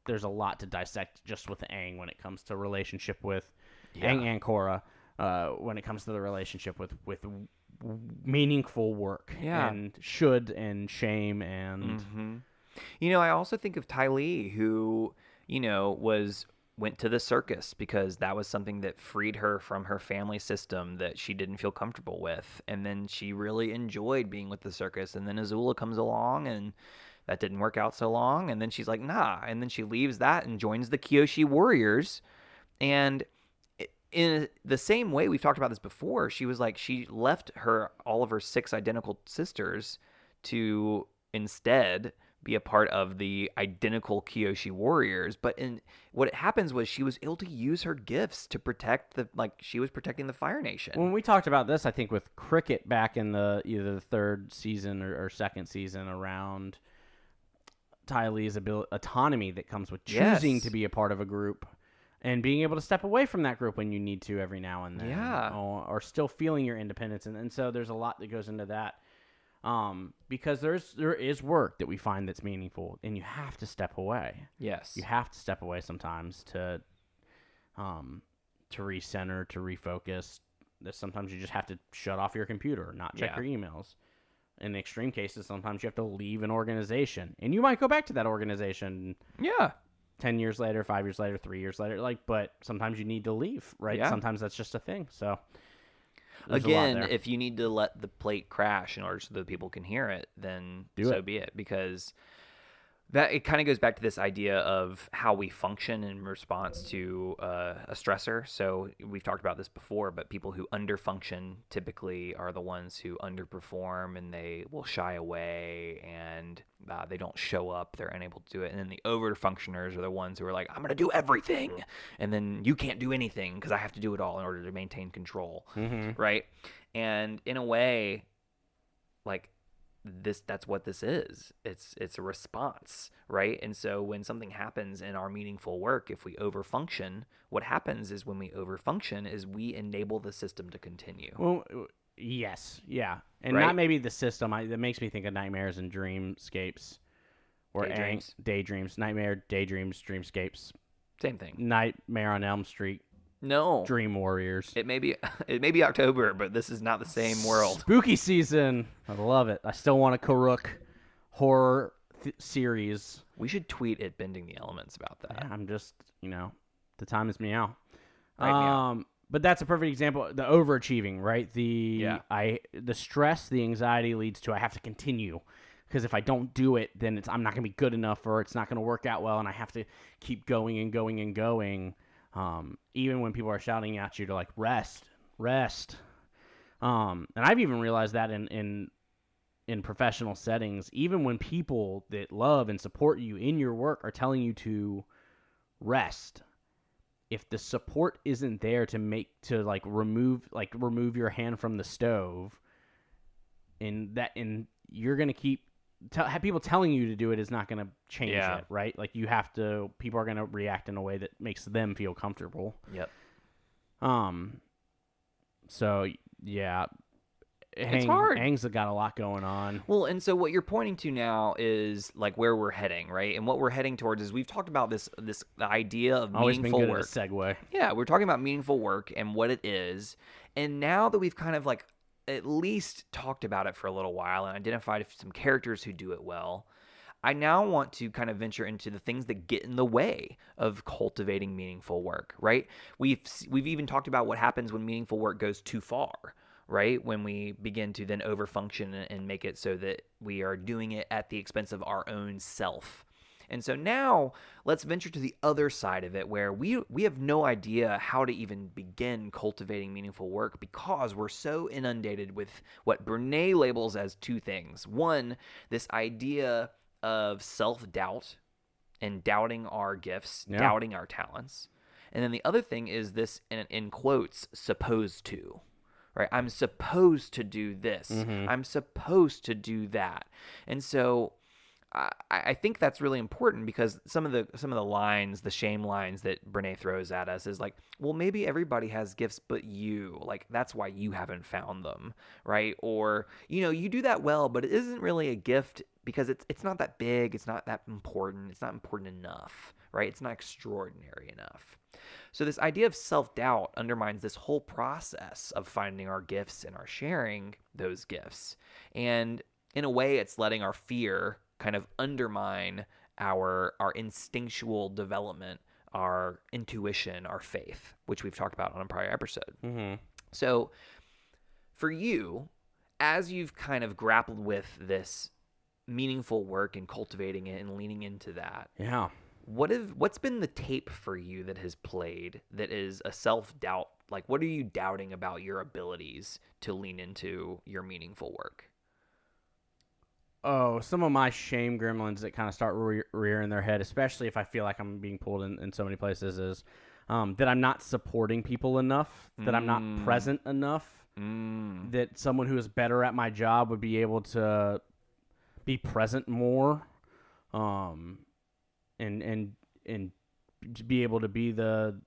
there's a lot to dissect just with Aang when it comes to relationship with Aang and Korra. When it comes to the relationship with meaningful work Yeah. and should and shame and I also think of Ty Lee, who, went to the circus because that was something that freed her from her family system that she didn't feel comfortable with. And then she really enjoyed being with the circus. And then Azula comes along and that didn't work out so long. And then she's like, nah. And then she leaves that and joins the Kyoshi Warriors. And in the same way, we've talked about this before, she was like, she left all of her 6 identical sisters to instead be a part of the identical Kyoshi Warriors. But what happens was she was able to use her gifts to protect she was protecting the Fire Nation. When we talked about this, I think with Cricket back in either the 3rd season or 2nd season, around Ty Lee's autonomy that comes with choosing to be a part of a group and being able to step away from that group when you need to every now and then. Yeah. Or still feeling your independence. And so there's a lot that goes into that. Because there is work that we find that's meaningful, and you have to step away. Yes. You have to step away sometimes to recenter, to refocus. Sometimes you just have to shut off your computer, not check your emails. In extreme cases, sometimes you have to leave an organization, and you might go back to that organization. Yeah. 10 years later, 5 years later, 3 years later, but sometimes you need to leave, right? Yeah. Sometimes that's just a thing. So again, if you need to let the plate crash in order so that people can hear it, then so be it. Because that it kind of goes back to this idea of how we function in response to a stressor. So we've talked about this before, but people who underfunction typically are the ones who underperform, and they will shy away, and they don't show up. They're unable to do it. And then the overfunctioners are the ones who are like, I'm going to do everything, and then you can't do anything because I have to do it all in order to maintain control, right? And in a way, that's what this is. It's a response, right? And so when something happens in our meaningful work, if we overfunction, what happens is when we overfunction is we enable the system to continue. Well, yes, yeah, and right? not maybe the system. That makes me think of nightmares and dreamscapes, or daydreams, nightmare, daydreams, dreamscapes. Same thing. Nightmare on Elm Street. No. Dream Warriors. It may be October, but this is not the same world. Spooky season. I love it. I still want a Karuk horror series. We should tweet at Bending the Elements about that. Yeah, I'm just, the time is meow. Right, but that's a perfect example. The overachieving, right? The stress, the anxiety leads to I have to continue. Because if I don't do it, then I'm not going to be good enough, or it's not going to work out well, and I have to keep going and going and going. Even when people are shouting at you to rest. And I've even realized that in professional settings, even when people that love and support you in your work are telling you to rest, if the support isn't there to remove your hand from the stove, and you're going to keep have people telling you to do it is not going to change it, right? People are going to react in a way that makes them feel comfortable. Yep. So yeah, it's hard. Hang's got a lot going on. Well, and so what you're pointing to now is where we're heading, right? And what we're heading towards is we've talked about the idea of meaningful work. Always been good at a segue. Yeah, we're talking about meaningful work and what it is. And now that we've kind of at least talked about it for a little while and identified some characters who do it well, I now want to kind of venture into the things that get in the way of cultivating meaningful work, right? We've even talked about what happens when meaningful work goes too far, right? When we begin to then overfunction and make it so that we are doing it at the expense of our own self. And so now let's venture to the other side of it, where we have no idea how to even begin cultivating meaningful work because we're so inundated with what Brene labels as 2 things. One, this idea of self-doubt and doubting our gifts, doubting our talents. And then the other thing is this, in quotes, supposed to. Right? I'm supposed to do this. I'm supposed to do that. And so I think that's really important, because some of the lines, the shame lines that Brene throws at us is well, maybe everybody has gifts but you. That's why you haven't found them, right? Or, you do that well, but it isn't really a gift because it's not that big, it's not that important, it's not important enough, right? It's not extraordinary enough. So this idea of self-doubt undermines this whole process of finding our gifts and our sharing those gifts. And in a way, it's letting our fear kind of undermine our instinctual development, our intuition, our faith, which we've talked about on a prior episode. Mm-hmm. So for you, as you've kind of grappled with this meaningful work and cultivating it and leaning into that, Yeah. what's been the tape for you that has played that is a self-doubt? Like, what are you doubting about your abilities to lean into your meaningful work? Oh, some of my shame gremlins that kind of start rearing their head, especially if I feel like I'm being pulled in so many places, is that I'm not supporting people enough, that I'm not present enough, that someone who is better at my job would be able to be present more, and to be able to be the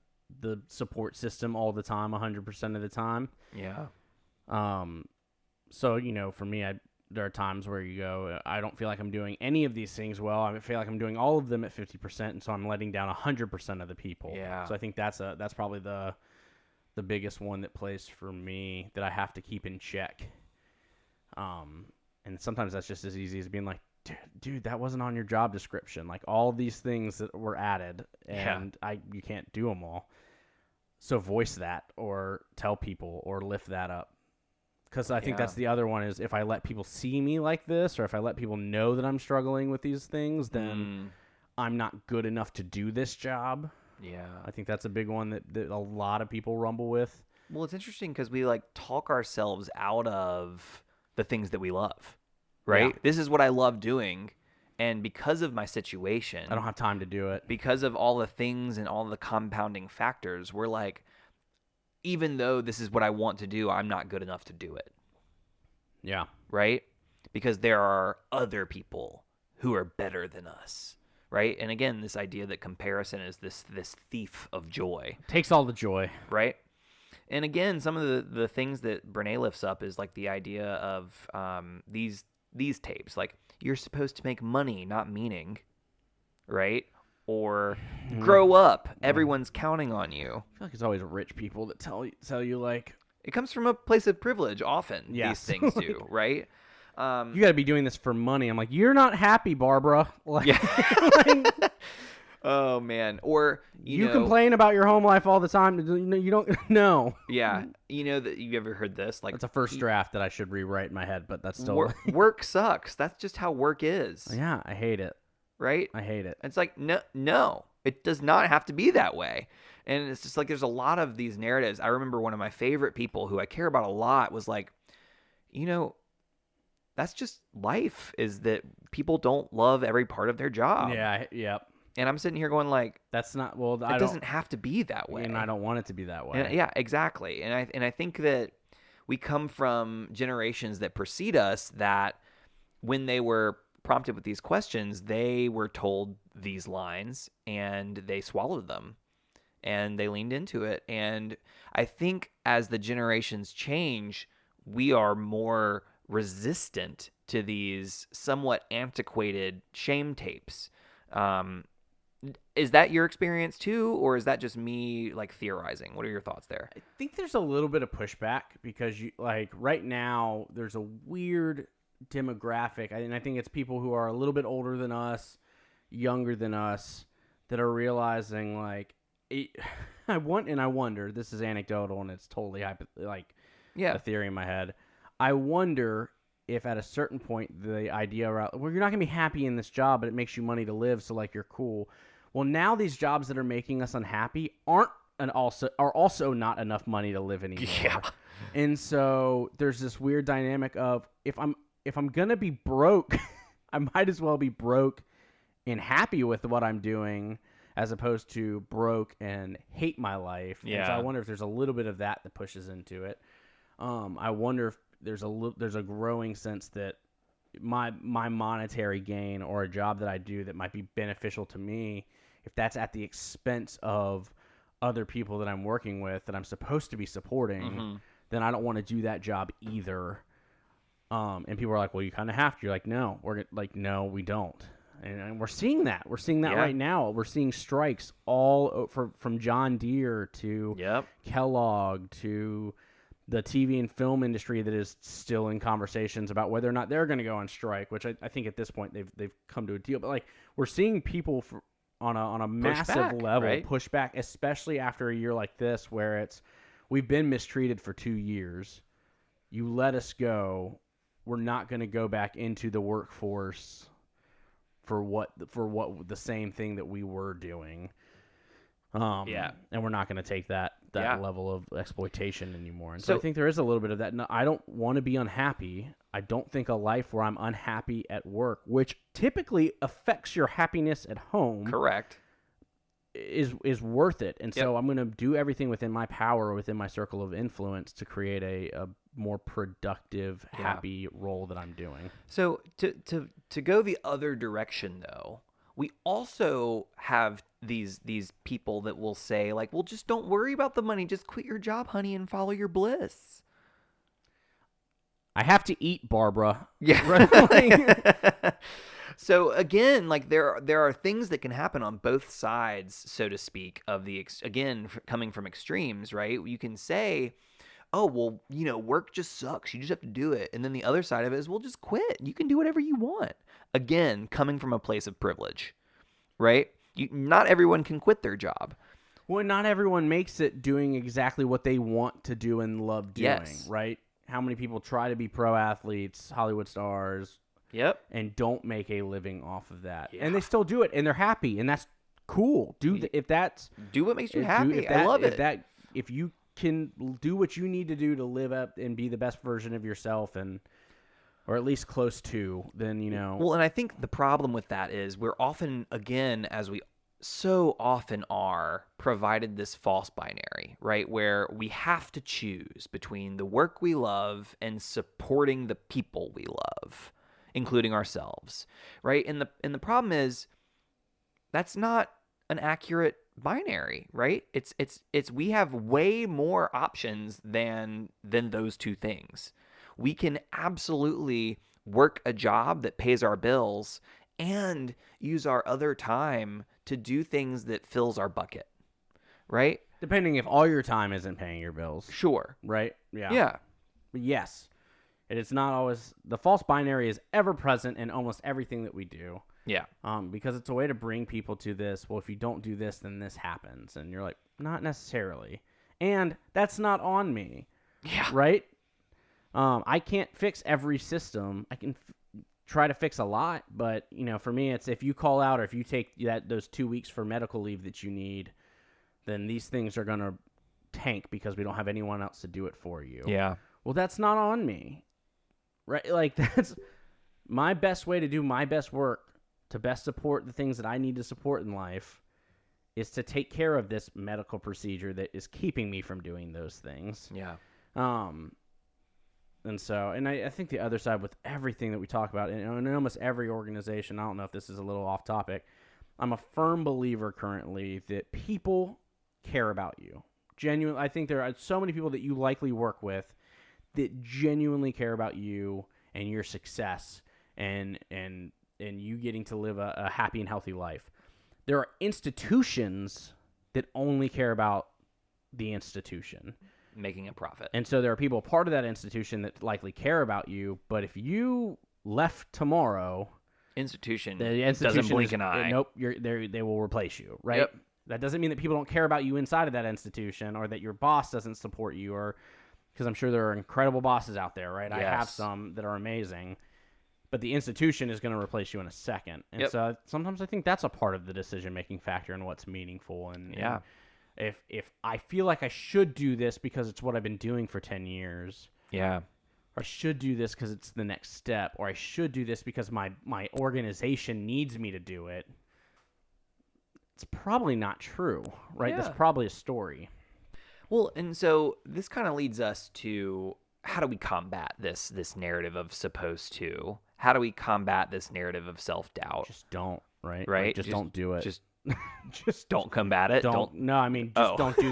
support system all the time, 100% of the time. Yeah. So, for me, there are times where you go, I don't feel like I'm doing any of these things well. I feel like I'm doing all of them at 50%, and so I'm letting down 100% of the people. Yeah. So I think that's probably the biggest one that plays for me that I have to keep in check. And sometimes that's just as easy as being like, dude, that wasn't on your job description. Like, all these things that were added, and you can't do them all. So voice that, or tell people, or lift that up. Because I think that's the other one, is if I let people see me like this, or if I let people know that I'm struggling with these things, then I'm not good enough to do this job. Yeah. I think that's a big one that a lot of people rumble with. Well, it's interesting because we talk ourselves out of the things that we love, right? Yeah. This is what I love doing. And because of my situation, I don't have time to do it. Because of all the things and all the compounding factors, we're like, even though this is what I want to do, I'm not good enough to do it. Yeah. Right? Because there are other people who are better than us. Right? And again, this idea that comparison is this thief of joy. Takes all the joy. Right? And again, some of the things that Brene lifts up is like the idea of these tapes. Like, you're supposed to make money, not meaning. Right? Or grow up. Everyone's counting on you. I feel like it's always rich people that tell you like, it comes from a place of privilege often. Yes. These things do, right? You got to be doing this for money. I'm like, you're not happy, Barbara. Like, yeah. Oh man. Or you know, complain about your home life all the time. You don't know. Yeah. That you ever heard this? Like, it's a first draft that I should rewrite in my head, but that's still work sucks. That's just how work is. Yeah, I hate it. Right? I hate it. It's like, no, it does not have to be that way. And it's just like, there's a lot of these narratives. I remember one of my favorite people who I care about a lot was like, that's just life, is that people don't love every part of their job. Yeah. Yep. And I'm sitting here going like, that's not, it doesn't have to be that way. And I don't want it to be that way. And, yeah, exactly. And I think that we come from generations that precede us that when they were prompted with these questions, they were told these lines and they swallowed them and they leaned into it. And I think as the generations change, we are more resistant to these somewhat antiquated shame tapes. Is that your experience too, or is that just me like theorizing? What are your thoughts there? I think there's a little bit of pushback because right now there's a weird demographic, and I think it's people who are a little bit older than us, younger than us, that are realizing I wonder, this is anecdotal and it's totally a theory in my head. I wonder if at a certain point the idea around, well, you're not gonna be happy in this job, but it makes you money to live, so you're cool. Well, now these jobs that are making us unhappy are also not enough money to live anymore. Yeah. And so there's this weird dynamic of if I'm gonna be broke, I might as well be broke and happy with what I'm doing, as opposed to broke and hate my life. Yeah. And so I wonder if there's a little bit of that pushes into it. I wonder if there's a growing sense that my monetary gain or a job that I do that might be beneficial to me, if that's at the expense of other people that I'm working with that I'm supposed to be supporting, then I don't want to do that job either. And people are like, well, you kind of have to. You're like, no, no, we don't. And we're seeing that. We're seeing that Yeah. right now. We're seeing strikes from John Deere to Yep. Kellogg to the TV and film industry that is still in conversations about whether or not they're going to go on strike, which I think at this point they've come to a deal. But like we're seeing people on a massive back, level right? push back, especially after a year like this where we've been mistreated for 2 years. You let us go. We're not going to go back into the workforce for what the same thing that we were doing. And we're not going to take that level of exploitation anymore. And so I think there is a little bit of that. No, I don't want to be unhappy. I don't think a life where I'm unhappy at work, which typically affects your happiness at home, Correct. is worth it. And so I'm going to do everything within my power, within my circle of influence, to create a more productive, happy role that I'm doing. So to go the other direction, though, we also have these people that will say, like, well, just don't worry about the money. Just quit your job, honey, and follow your bliss. I have to eat, Barbara. Yeah. So again, like there are things that can happen on both sides, so to speak, of coming from extremes, right? You can say, oh, well, work just sucks. You just have to do it. And then the other side of it is, well, just quit. You can do whatever you want. Again, coming from a place of privilege, right? Not everyone can quit their job. Well, not everyone makes it doing exactly what they want to do and love doing, right? How many people try to be pro athletes, Hollywood stars, and don't make a living off of that. And they still do it, and they're happy, and that's cool. Do what makes you happy. I love it. If you can do what you need to do to live up and be the best version of yourself, or at least close to, then Well, and I think the problem with that is we're often, again, as we so often are, provided this false binary, right? Where we have to choose between the work we love and supporting the people we love, including ourselves, right? And the problem is that's not an accurate binary, right? It's we have way more options than those two things. We can absolutely work a job that pays our bills and use our other time to do things that fills our bucket, right? Depending if all your time isn't paying your bills. Sure. Right? Yeah. Yeah. But yes. It is not always... The false binary is ever present in almost everything that we do. Yeah. Because it's a way to bring people to this, well, if you don't do this, then this happens. And you're like, not necessarily. And that's not on me. Yeah. Right? I can't fix every system. I can try to fix a lot, but for me, it's if you call out or if you take those 2 weeks for medical leave that you need, then these things are going to tank because we don't have anyone else to do it for you. Yeah. Well, that's not on me, right? Like that's my best way to do my best work to best support the things that I need to support in life is to take care of this medical procedure that is keeping me from doing those things. Yeah. And I think the other side with everything that we talk about, in almost every organization, I don't know if this is a little off topic, I'm a firm believer currently that people care about you. Genuinely, I think there are so many people that you likely work with that genuinely care about you and your success and you getting to live a happy and healthy life. There are institutions that only care about the institution. Making a profit. And so there are people part of that institution that likely care about you, but if you left tomorrow, the institution doesn't blink an eye. Nope, they will replace you, right? Yep. That doesn't mean that people don't care about you inside of that institution or that your boss doesn't support you, or because I'm sure there are incredible bosses out there, right? Yes. I have some that are amazing, but the institution is going to replace you in a second. And so sometimes I think that's a part of the decision-making factor and what's meaningful. And if I feel like I should do this because it's what I've been doing for 10 years, or I should do this because it's the next step, or I should do this because my organization needs me to do it, it's probably not true, right? That's probably a story. Well, and so this kind of leads us to how do we combat this narrative of supposed to? How do we combat this narrative of self-doubt? Just don't, right? Right? Like, just don't do it. Just don't combat it. No, I mean, just don't do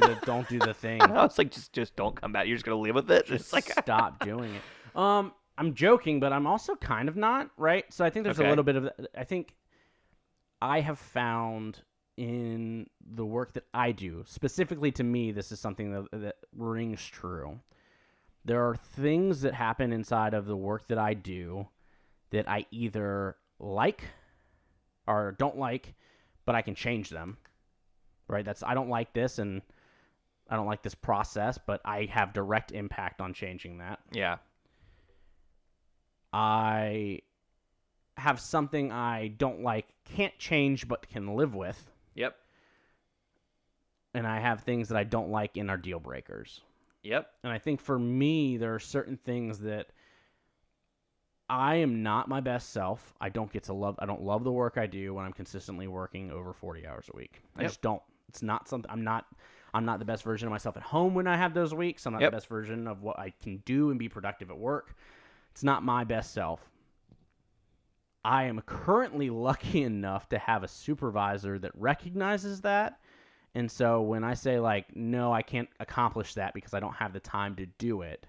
the thing. I was like, just don't combat it. You're just gonna live with it. Just like stop doing it. I'm joking, but I'm also kind of not, right? So I think there's a little bit of. I think I have found in the work that I do, specifically to me, this is something that rings true. There are things that happen inside of the work that I do that I either like or don't like, but I can change them, right? I don't like this and I don't like this process, but I have direct impact on changing that. Yeah. I have something I don't like, can't change, but can live with. Yep. And I have things that I don't like in our deal breakers. Yep. And I think for me, there are certain things that I am not my best self. I don't love the work I do when I'm consistently working over 40 hours a week. I just don't. It's not something. I'm not the best version of myself at home when I have those weeks. I'm not the best version of what I can do and be productive at work. It's not my best self. I am currently lucky enough to have a supervisor that recognizes that. And so when I say, like, no, I can't accomplish that because I don't have the time to do it,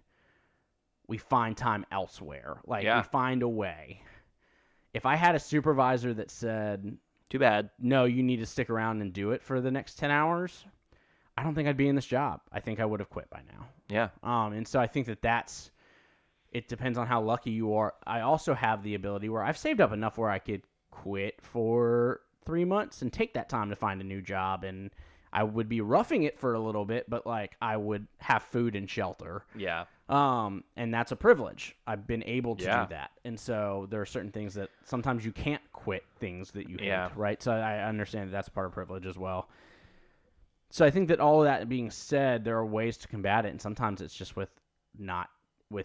we find time elsewhere. Like, we find a way. If I had a supervisor that said, too bad, no, you need to stick around and do it for the next 10 hours, I don't think I'd be in this job. I think I would have quit by now. Yeah. And so I think that's, it depends on how lucky you are. I also have the ability where I've saved up enough where I could quit for 3 months and take that time to find a new job, and I would be roughing it for a little bit, but like I would have food and shelter. Yeah. And that's a privilege. I've been able to do that. And so there are certain things that sometimes you can't quit things that you hate, right? So I understand that's part of privilege as well. So I think that all of that being said, there are ways to combat it, and sometimes it's just with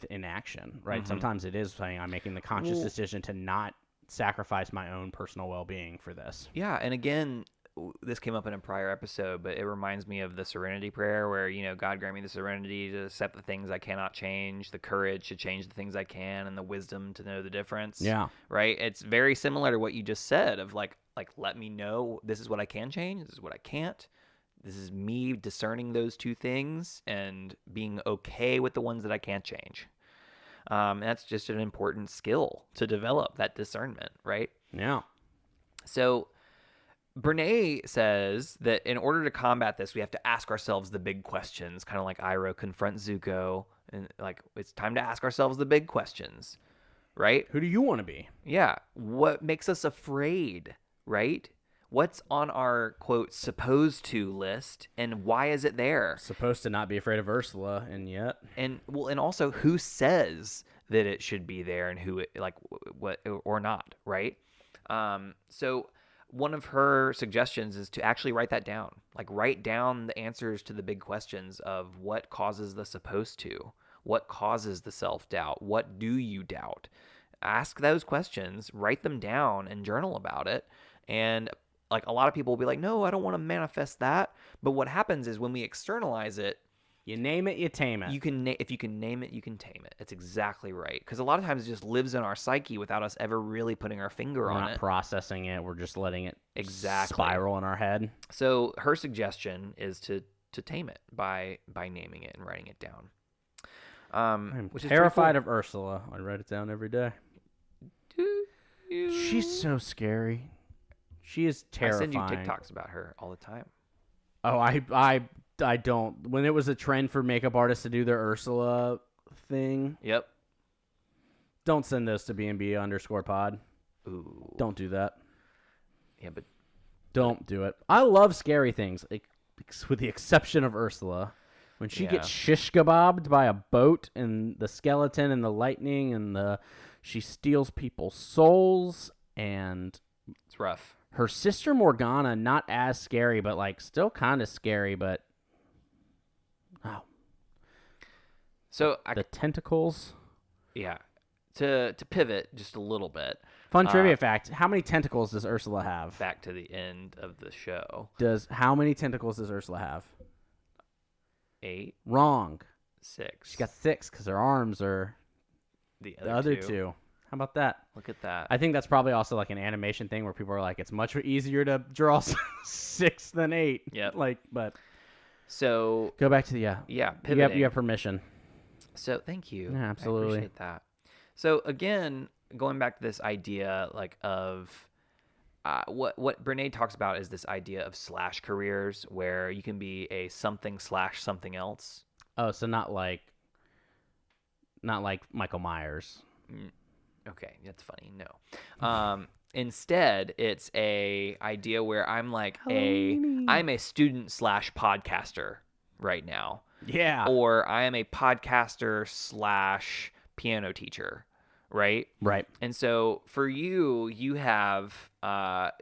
inaction, right? Mm-hmm. Sometimes it is saying I'm making the conscious decision to not sacrifice my own personal well-being for this. Yeah, and again, this came up in a prior episode, but it reminds me of the serenity prayer where, God grant me the serenity to accept the things I cannot change, the courage to change the things I can, and the wisdom to know the difference. Yeah. Right? It's very similar to what you just said of like let me know this is what I can change, this is what I can't. This is me discerning those two things and being okay with the ones that I can't change. And that's just an important skill to develop, that discernment, right? Yeah. So Brene says that in order to combat this, we have to ask ourselves the big questions, kind of like Iroh confronts Zuko. And like, it's time to ask ourselves the big questions, right? Who do you want to be? Yeah. What makes us afraid, right? What's on our, quote, supposed to list, and why is it there? Supposed to not be afraid of Ursula, and yet. And also who says that it should be there and who, what, or not, right? So one of her suggestions is to actually write that down. Like, write down the answers to the big questions of what causes the supposed to, what causes the self-doubt, what do you doubt? Ask those questions, write them down, and journal about it. And like, a lot of people will be like, no, I don't want to manifest that. But what happens is when we externalize it, you name it, you tame it. If you can name it, you can tame it. It's exactly right. Because a lot of times it just lives in our psyche without us ever really putting our finger on it. We're not processing it. We're just letting it exactly spiral in our head. So her suggestion is to tame it by naming it and writing it down. I'm which terrified is cool. of Ursula. I write it down every day. She's so scary. She is terrifying. I send you TikToks about her all the time. Oh, I don't. When it was a trend for makeup artists to do their Ursula thing. Yep. Don't send those to BNB_pod. Ooh. Don't do that. Yeah, but don't do it. I love scary things, with the exception of Ursula. When she gets shish kebabbed by a boat and the skeleton and the lightning and she steals people's souls, and it's rough. Her sister Morgana, not as scary, but like still kind of scary, but So the tentacles. Yeah. To pivot just a little bit. Fun trivia fact: how many tentacles does Ursula have? Back to the end of the show. How many tentacles does Ursula have? 8. Wrong. 6. She got 6 because her arms are the other two. How about that? Look at that. I think that's probably also like an animation thing where people are like, it's much easier to draw 6 than 8. Yeah. But so go back to the pivoting. You have permission. So thank you. Yeah, absolutely. I appreciate that. So again, going back to this idea of what Brene talks about is this idea of slash careers, where you can be a something slash something else. Oh, so not like Michael Myers. Okay, that's funny. No. Instead, it's a idea where I'm like I'm a student slash podcaster right now. Yeah. Or I am a podcaster slash piano teacher, right? Right. And so for you, you have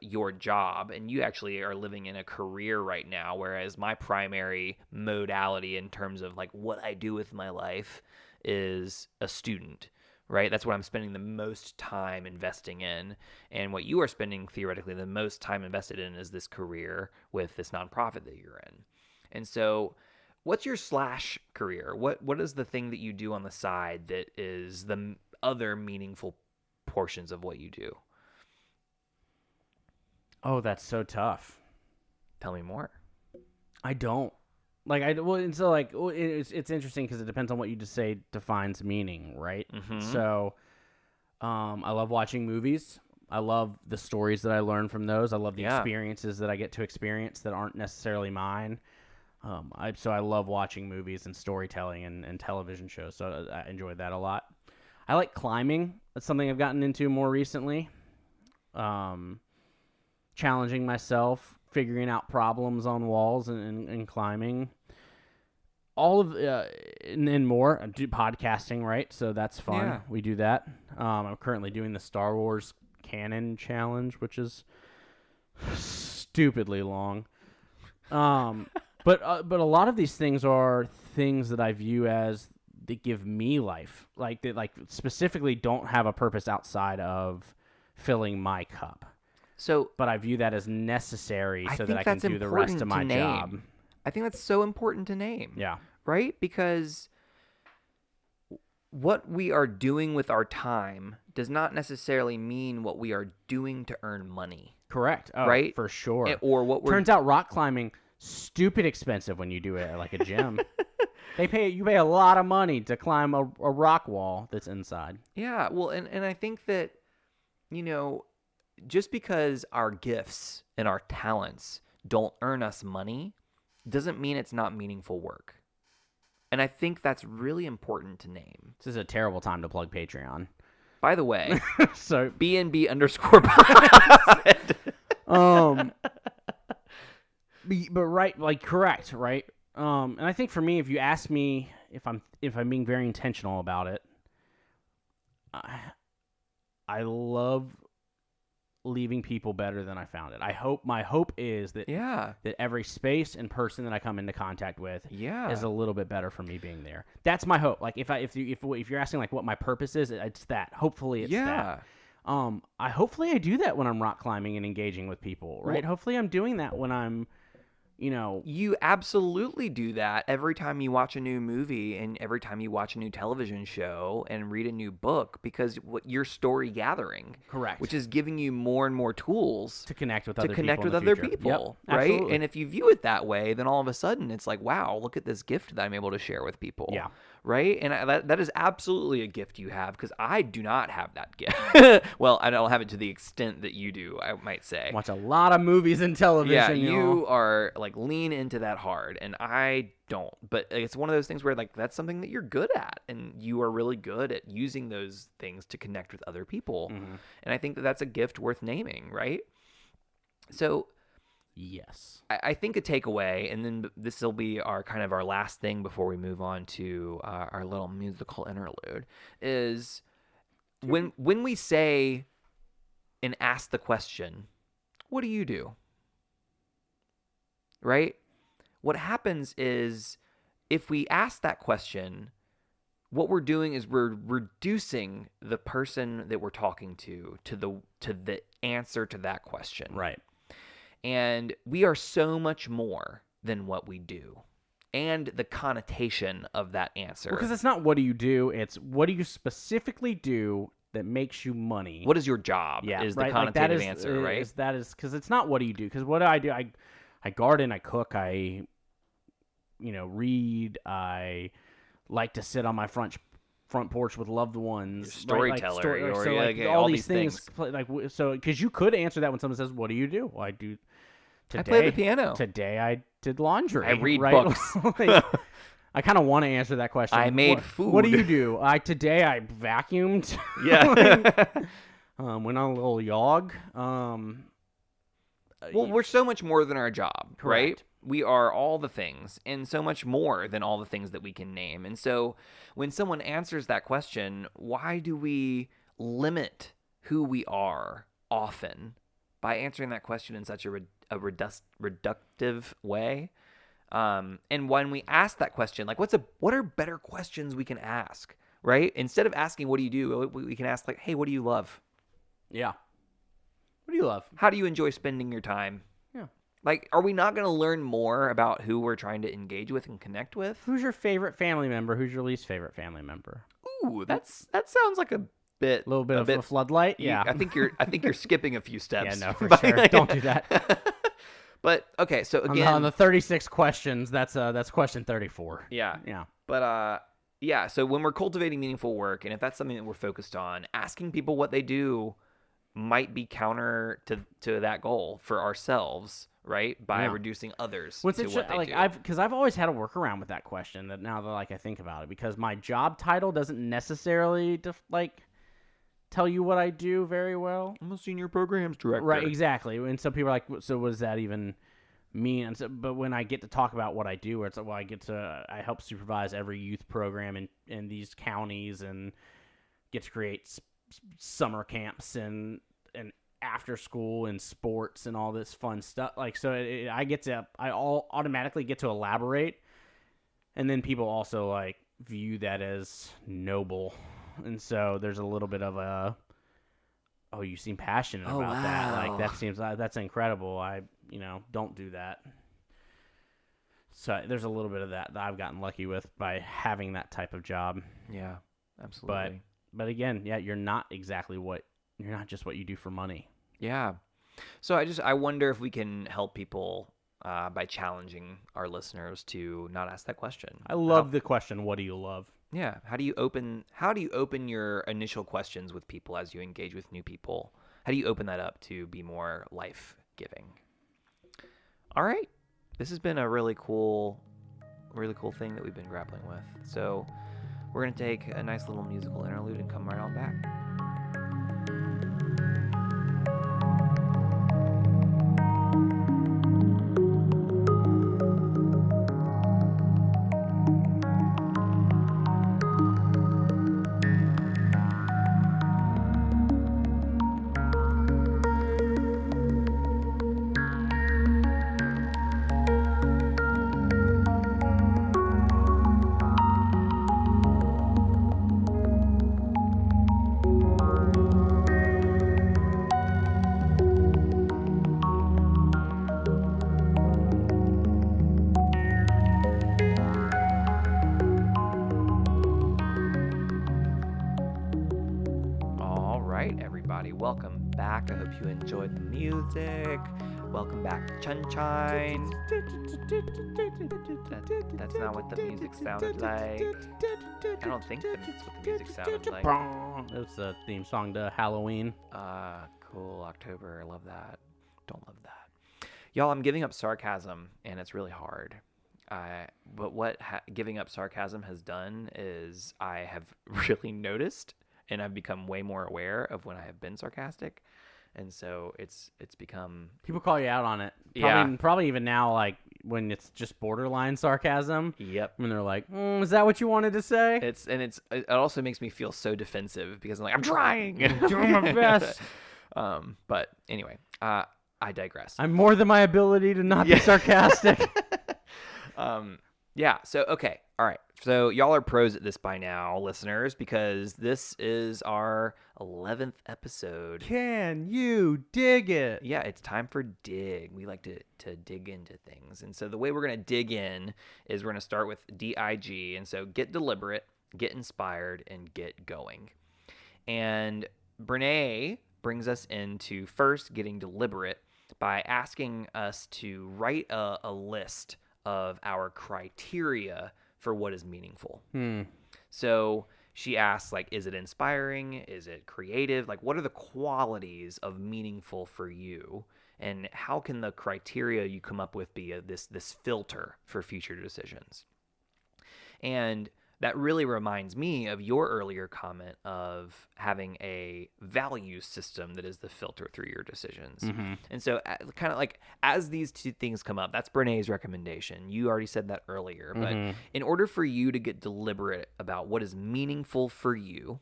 your job, and you actually are living in a career right now, whereas my primary modality in terms of like what I do with my life is a student, right? That's what I'm spending the most time investing in. And what you are spending theoretically the most time invested in is this career with this nonprofit that you're in. And so what's your slash career? What is the thing that you do on the side that is the other meaningful portions of what you do? Oh, that's so tough. Tell me more. I don't. It's interesting because it depends on what you just say defines meaning, right? Mm-hmm. So, I love watching movies. I love the stories that I learn from those. I love the experiences that I get to experience that aren't necessarily mine. I love watching movies and storytelling and television shows. So I enjoy that a lot. I like climbing. That's something I've gotten into more recently. Challenging myself, figuring out problems on walls and climbing. All of and more. I do podcasting, right? So that's fun. Yeah. We do that. I'm currently doing the Star Wars Canon Challenge, which is stupidly long. But a lot of these things are things that I view as that give me life, like that, like specifically don't have a purpose outside of filling my cup. So, but I view that as necessary so that I can that's do the rest of my important to job. name. I think that's so important to name. Yeah. Right? Because what we are doing with our time does not necessarily mean what we are doing to earn money. Correct. Oh, right? For sure. Or what we're Turns out rock climbing stupid expensive when you do it at like a gym. You pay a lot of money to climb a rock wall that's inside. Yeah, well, and I think that, just because our gifts and our talents don't earn us money doesn't mean it's not meaningful work. And I think that's really important to name. This is a terrible time to plug Patreon. By the way, so BNB_pod. But right, like correct, right? And I think for me, if you ask me if I'm being very intentional about it, I love leaving people better than I found it. My hope is that that every space and person that I come into contact with is a little bit better for me being there. That's my hope. Like if you're asking like what my purpose is, it's that. Hopefully it's that. Hopefully I do that when I'm rock climbing and engaging with people, right? Well, hopefully I'm doing that when I'm You absolutely do that every time you watch a new movie and every time you watch a new television show and read a new book, because what you're story gathering, correct, which is giving you more and more tools to connect with other people, yep, right? absolutely. And if you view it that way, then all of a sudden it's like, wow, look at this gift that I'm able to share with people. Yeah. Right? And that is absolutely a gift you have, because I do not have that gift. Well, I don't have it to the extent that you do, I might say. Watch a lot of movies and television. Yeah, you are like lean into that hard, and I don't. But it's one of those things where like that's something that you're good at, and you are really good at using those things to connect with other people. Mm-hmm. And I think that that's a gift worth naming, right? So yes. I think a takeaway, and then this will be our last thing before we move on to our little musical interlude, is when we say and ask the question, what do you do? Right? What happens is if we ask that question, what we're doing is we're reducing the person that we're talking to the answer to that question. Right. And we are so much more than what we do and the connotation of that answer. Because it's not what do you do, it's what do you specifically do that makes you money. What is your job is the connotative answer, right? That is because it's not what do you do. Because what do? I garden, I cook, I read, I like to sit on my front porch with loved ones, storyteller, all these things. So because you could answer that when someone says, "What do you do?" Well, I do. Today, I play the piano. Today I did laundry. I read books. I kind of want to answer that question. I made food. What do you do? Today I vacuumed. Yeah. Went on a little jog. Well, we're so much more than our job, Correct. right? We are all the things and so much more than all the things that we can name. And so when someone answers that question, why do we limit who we are often by answering that question in such a reductive way? And when we ask that question, like, what are better questions we can ask, right? Instead of asking, what do you do? We can ask, like, hey, what do you love? Yeah. What do you love? How do you enjoy spending your time? Yeah. Like, are we not going to learn more about who we're trying to engage with and connect with? Who's your favorite family member? Who's your least favorite family member? Ooh, that sounds like a little bit of a floodlight. Yeah. I think you're skipping a few steps. Yeah, no, for sure. Don't do that. But okay, so again, on the 36 questions, that's question 34. Yeah. Yeah. But yeah, so when we're cultivating meaningful work, and if that's something that we're focused on, asking people what they do might be counter to that goal for ourselves, right? By reducing others to what they do. Because I've always had a workaround with that question. That now that I think about it, because my job title doesn't necessarily tell you what I do very well. I'm a senior programs director. Right, exactly. And so people are like, so what does that even mean? And so, but when I get to talk about what I do, where it's like, well, I help supervise every youth program in these counties and get to create summer camps and after school and sports and all this fun stuff. Like, so I automatically get to elaborate. And then people also like view that as noble. And so there's a little bit of oh, you seem passionate about that. Like, that seems that's incredible. Don't do that. So there's a little bit of that I've gotten lucky with by having that type of job. Yeah, absolutely. But again, yeah, you're not just what you do for money. Yeah. So I wonder if we can help people by challenging our listeners to not ask that question. I love the question, what do you love? Yeah. How do you open your initial questions with people as you engage with new people? How do you open that up to be more life-giving? All right. This has been a really cool thing that we've been grappling with. So we're going to take a nice little musical interlude and come right on back. Welcome back. I hope you enjoyed the music. Welcome back to Chunchine. That's not what the music sounded like. I don't think that's what the music sounded like. It's the theme song to Halloween. Cool. October. I love that. Don't love that. Y'all, I'm giving up sarcasm, and it's really hard. But what giving up sarcasm has done is I have really noticed, and I've become way more aware of when I have been sarcastic. And so it's become... People call you out on it. Probably even now, like, when it's just borderline sarcasm. Yep. When they're like, is that what you wanted to say? It also makes me feel so defensive because I'm like, I'm trying. I'm doing my best. But anyway, I digress. I'm more than my ability to not be sarcastic. Yeah. So, okay. All right. So y'all are pros at this by now, listeners, because this is our 11th episode. Can you dig it? Yeah, it's time for dig. We like to dig into things. And so the way we're going to dig in is we're going to start with DIG. And so get deliberate, get inspired, and get going. And Brene brings us into first getting deliberate by asking us to write a list of our criteria for what is meaningful. So she asks, like, is it inspiring? Is it creative? Like, what are the qualities of meaningful for you? And how can the criteria you come up with be this filter for future decisions? And that really reminds me of your earlier comment of having a value system that is the filter through your decisions. Mm-hmm. And so kind of like as these two things come up, that's Brene's recommendation. You already said that earlier, but in order for you to get deliberate about what is meaningful for you,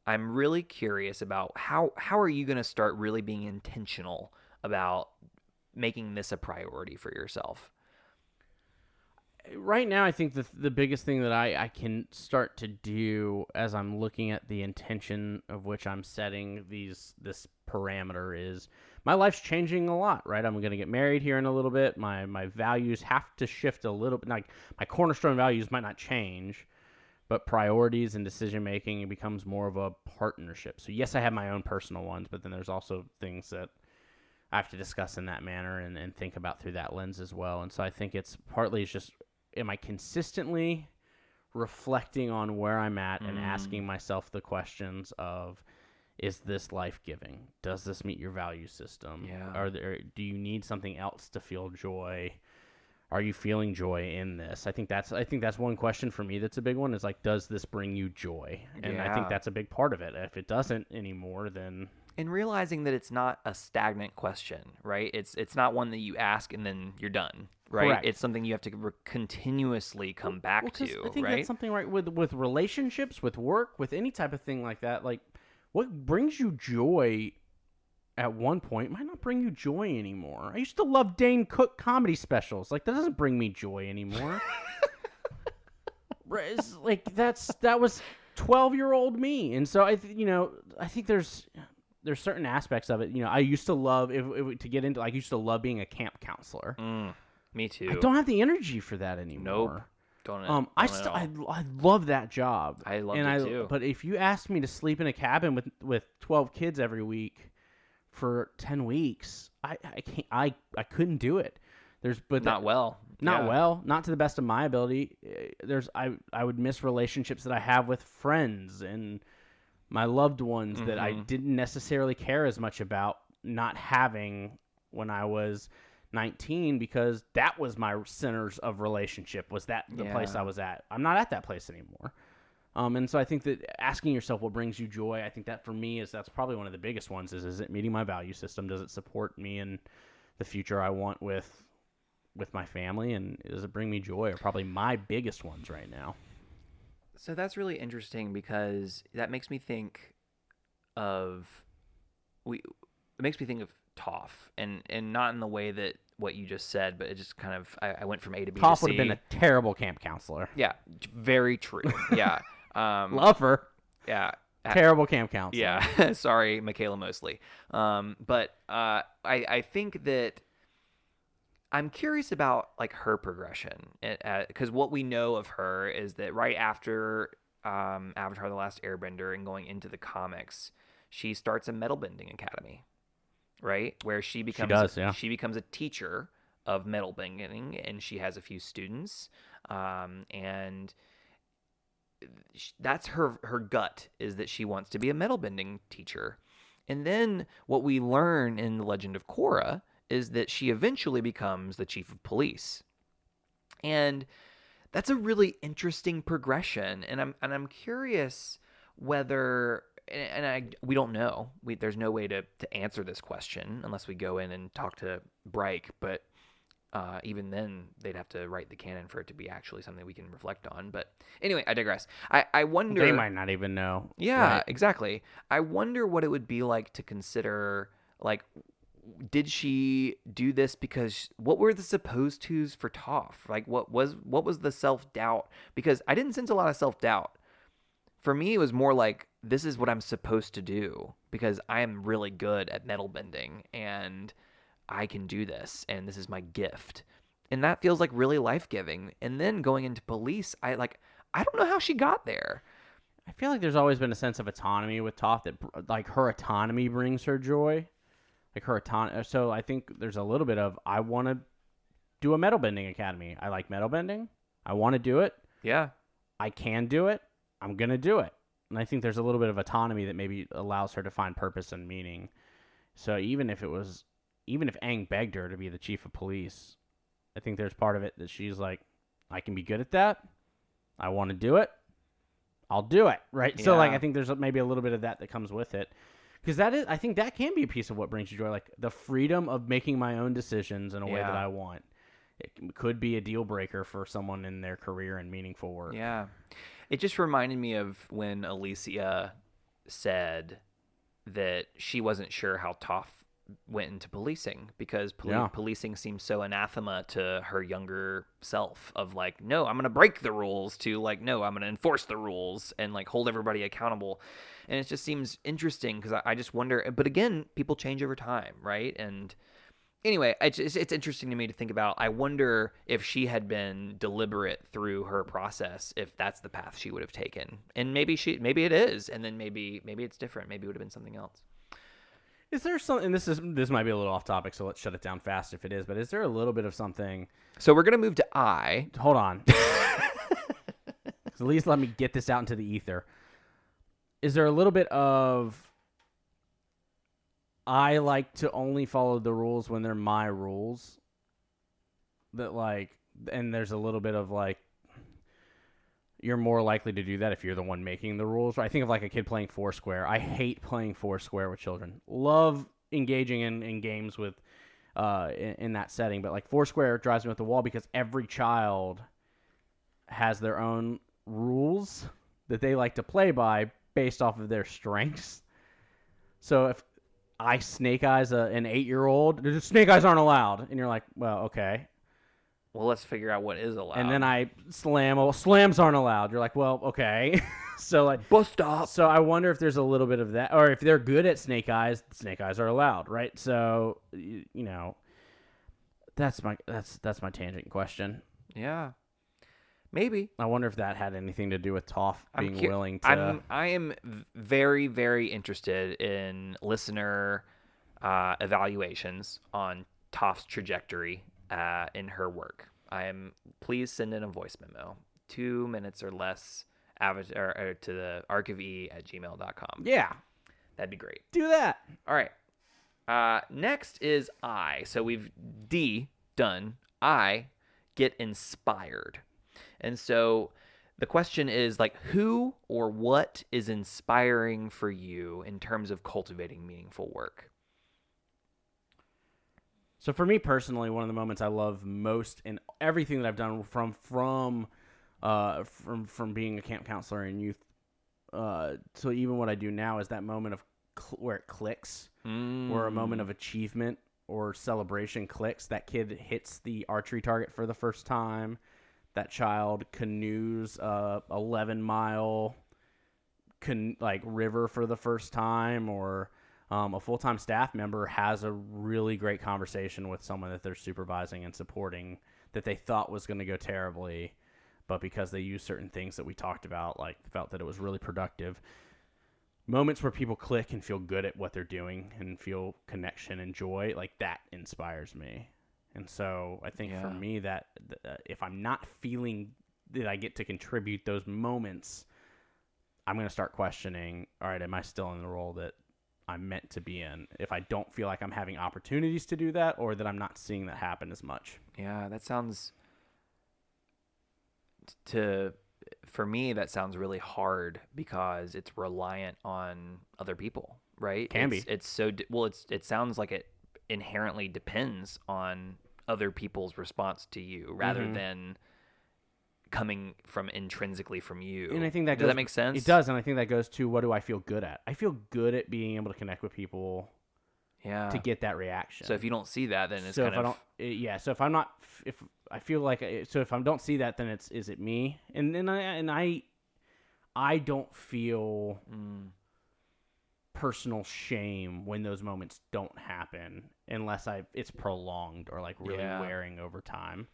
I'm really curious about how are you going to start really being intentional about making this a priority for yourself? Right now, I think the biggest thing that I can start to do as I'm looking at the intention of which I'm setting this parameter is my life's changing a lot, right? I'm going to get married here in a little bit. My values have to shift a little bit. Like my cornerstone values might not change, but priorities and decision making becomes more of a partnership. So yes, I have my own personal ones, but then there's also things that I have to discuss in that manner and think about through that lens as well. And so I think it's just, am I consistently reflecting on where I'm at and asking myself the questions of, is this life-giving? Does this meet your value system? Yeah. Do you need something else to feel joy? Are you feeling joy in this? I think that's one question for me that's a big one, is like, does this bring you joy? And I think that's a big part of it. If it doesn't anymore, then... And realizing that it's not a stagnant question, right? It's not one that you ask and then you're done, right? Correct. It's something you have to continuously come back to, I think right? that's something right with relationships, with work, with any type of thing like that. Like, what brings you joy at one point might not bring you joy anymore. I used to love Dane Cook comedy specials. Like, that doesn't bring me joy anymore. It's like that was 12-year-old me, and so I think there's certain aspects of it. You know, I used to love to get into. Like, I used to love being a camp counselor. Me too. I don't have the energy for that anymore. Nope. I love that job. I love it too. But if you asked me to sleep in a cabin with 12 kids every week for 10 weeks, I can't. I couldn't do it. Not to the best of my ability. I would miss relationships that I have with friends and my loved ones that I didn't necessarily care as much about not having when I was 19, because that was my centers of relationship, was that the place I was at. I'm not at that place anymore. And so I think that asking yourself what brings you joy, I think that for me that's probably one of the biggest ones is it meeting my value system? Does it support me in the future I want with my family? And does it bring me joy? Are probably my biggest ones right now. So that's really interesting, because that makes me think of Toph, and not in the way that what you just said, but it just kind of I went from A to B Toph to C. would have been a terrible camp counselor. Yeah, very true. Yeah, love her. Yeah, terrible camp counselor. Yeah, sorry, Michaela Mosley. But I think that I'm curious about like her progression, because what we know of her is that right after Avatar: The Last Airbender and going into the comics, she starts a metal bending academy, right? Where she becomes a teacher of metal bending, and she has a few students, and that's her gut, is that she wants to be a metal bending teacher. And then what we learn in The Legend of Korra is that she eventually becomes the chief of police. And that's a really interesting progression. And I'm curious whether, we don't know. There's no way to answer this question unless we go in and talk to Bryke, but even then they'd have to write the canon for it to be actually something we can reflect on. But anyway, I digress. I wonder... They might not even know. Yeah, right? Exactly. I wonder what it would be like to consider, like, did she do this because what were the supposed to's for Toph? Like, what was the self-doubt? Because I didn't sense a lot of self-doubt. For me, it was more like, this is what I'm supposed to do because I am really good at metal bending and I can do this and this is my gift. And that feels like really life-giving. And then going into police, I don't know how she got there. I feel like there's always been a sense of autonomy with Toph, that like her autonomy brings her joy. Like her autonomy. So I think there's a little bit of, I want to do a metal bending academy. I like metal bending. I want to do it. Yeah. I can do it. I'm going to do it. And I think there's a little bit of autonomy that maybe allows her to find purpose and meaning. So even if Aang begged her to be the chief of police, I think there's part of it that she's like, I can be good at that. I want to do it. I'll do it. Right. Yeah. So like, I think there's maybe a little bit of that comes with it. Because I think that can be a piece of what brings you joy. Like the freedom of making my own decisions in a way that I want. It could be a deal breaker for someone in their career and meaningful work. Yeah. It just reminded me of when Alicia said that she wasn't sure how Toph went into policing because policing seems so anathema to her younger self of like, no, I'm going to break the rules to like, no, I'm going to enforce the rules and like hold everybody accountable. And it just seems interesting because I just wonder, but again, people change over time, right? And anyway, it's interesting to me to think about. I wonder if she had been deliberate through her process, if that's the path she would have taken. And maybe it is, and then maybe it's different. Maybe it would have been something else. Is there something? And this might be a little off topic, so let's shut it down fast if it is. But is there a little bit of something? So we're gonna move to I. Hold on. At least let me get this out into the ether. Is there a little bit of I like to only follow the rules when they're my rules? That like, and there's a little bit of like, you're more likely to do that if you're the one making the rules. I think of like a kid playing Foursquare. I hate playing Foursquare with children. Love engaging in games with in that setting, but like Foursquare drives me up the wall because every child has their own rules that they like to play by based off of their strengths. So if I snake eyes an 8-year-old, snake eyes aren't allowed, and you're like, well, okay. Well, let's figure out what is allowed. And then I slams aren't allowed. You're like, well, okay. So like, bust stop. So I wonder if there's a little bit of that, or if they're good at snake eyes are allowed, right? So you know, that's my tangent question. Yeah, maybe. I wonder if that had anything to do with Toph being willing to. I am very, very interested in listener evaluations on Toph's trajectory in her work. Please send in a voice memo, 2 minutes or less, or to the archive@gmail.com. Yeah, that'd be great. Do that. All right. Next is I. So we've done. I get inspired, and so the question is like, who or what is inspiring for you in terms of cultivating meaningful work? So for me personally, one of the moments I love most in everything that I've done from being a camp counselor in youth, so even what I do now is that moment of where it clicks, where a moment of achievement or celebration clicks. That kid hits the archery target for the first time. That child canoes 11-mile river for the first time, or a full-time staff member has a really great conversation with someone that they're supervising and supporting that they thought was going to go terribly, but because they used certain things that we talked about, like felt that it was really productive. Moments where people click and feel good at what they're doing and feel connection and joy, like that inspires me. And so I think for me that if I'm not feeling that I get to contribute those moments, I'm going to start questioning, all right, am I still in the role that I'm meant to be in, if I don't feel like I'm having opportunities to do that, or that I'm not seeing that happen as much. Yeah, that sounds for me, that sounds really hard because it's reliant on other people, right? It sounds like it inherently depends on other people's response to you rather than coming from intrinsically from you. And I think that does that make sense? It does, and I think that goes to, what do I feel good at? I feel good at being able to connect with people. Yeah. To get that reaction. So if you don't see that, then it's So if I don't see that, then is it me? And I don't feel personal shame when those moments don't happen unless it's prolonged or like really wearing over time.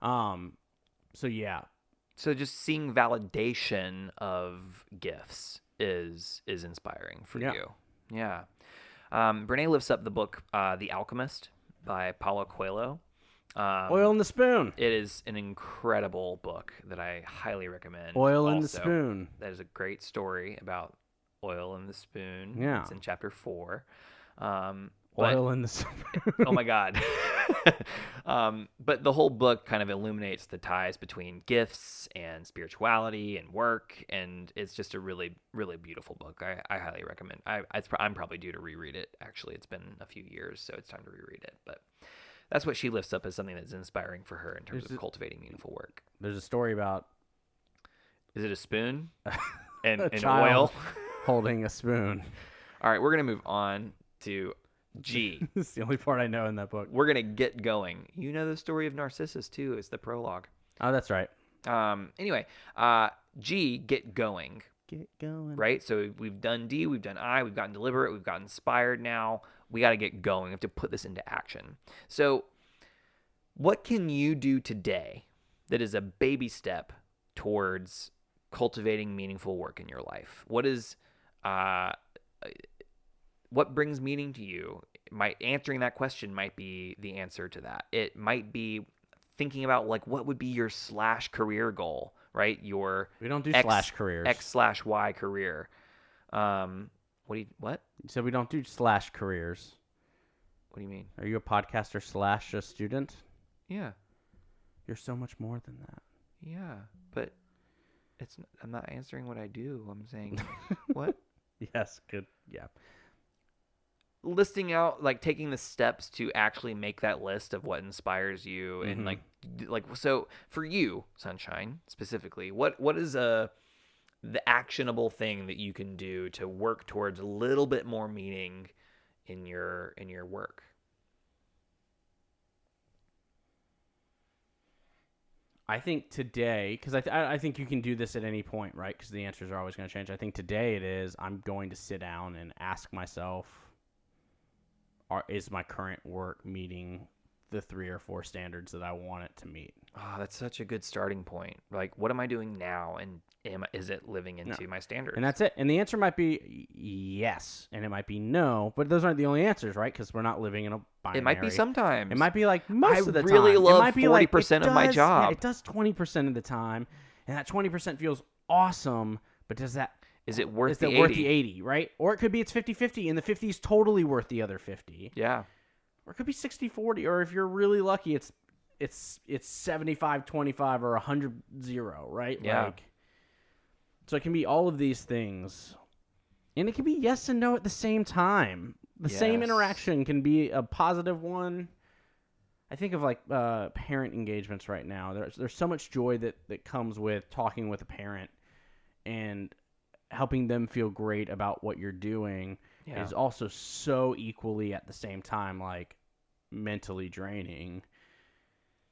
So yeah. So just seeing validation of gifts is inspiring for you. Yeah. Brene lifts up the book The Alchemist by Paulo Coelho. Oil in the Spoon. It is an incredible book that I highly recommend. Oil in the Also, Spoon. That is a great story about oil in the spoon. Yeah. It's in chapter 4. Oil in the Spoon. Oh my God. But the whole book kind of illuminates the ties between gifts and spirituality and work, and it's just a really, really beautiful book. I highly recommend. I'm probably due to reread it. Actually, it's been a few years, so it's time to reread it. But that's what she lifts up as something that's inspiring for her in terms of cultivating meaningful work. There's a story about... Is it a spoon and child oil holding a spoon? All right, we're gonna move on to G. It's the only part I know in that book. We're gonna get going. You know the story of Narcissus too. It's the prologue. Oh, that's right. Anyway, G, get going. Get going. Right? So we've done D, we've done I, we've gotten deliberate, we've gotten inspired now. We got to get going. We have to put this into action. So what can you do today that is a baby step towards cultivating meaningful work in your life? What brings meaning to you? Answering that question might be the answer to that. It might be thinking about like what would be your /career goal, right? Your We don't do /careers. X/Y career. What? You said we don't do /careers. What do you mean? Are you a podcaster / a student? Yeah. You're so much more than that. Yeah, but I'm not answering what I do. I'm saying what? Yes, good. Yeah. Listing out, like taking the steps to actually make that list of what inspires you, and like so for you, Sunshine, specifically, what is the actionable thing that you can do to work towards a little bit more meaning in your work? I think today, because I think you can do this at any point, right? Because the answers are always going to change. I think today it is, I'm going to sit down and ask myself, is my current work meeting the 3 or 4 standards that I want it to meet? Oh, that's such a good starting point. Like, what am I doing now, and is it living into my standards? And that's it. And the answer might be yes, and it might be no, but those aren't the only answers, right? Because we're not living in a binary. It might be sometimes. It might be like most of the time. I really love it might be 40% like, of my job. Yeah, it does 20% of the time, and that 20% feels awesome, but does that... Is it worth is the it 80? Worth the 80, right? Or it could be it's 50-50, and the 50 is totally worth the other 50. Yeah. Or it could be 60-40, or if you're really lucky, it's 75-25 or 100-0, right? Yeah. Like, so it can be all of these things. And it can be yes and no at the same time. The same interaction can be a positive one. I think of like parent engagements right now. There's so much joy that comes with talking with a parent and helping them feel great about what you're doing. Is also so equally at the same time like mentally draining.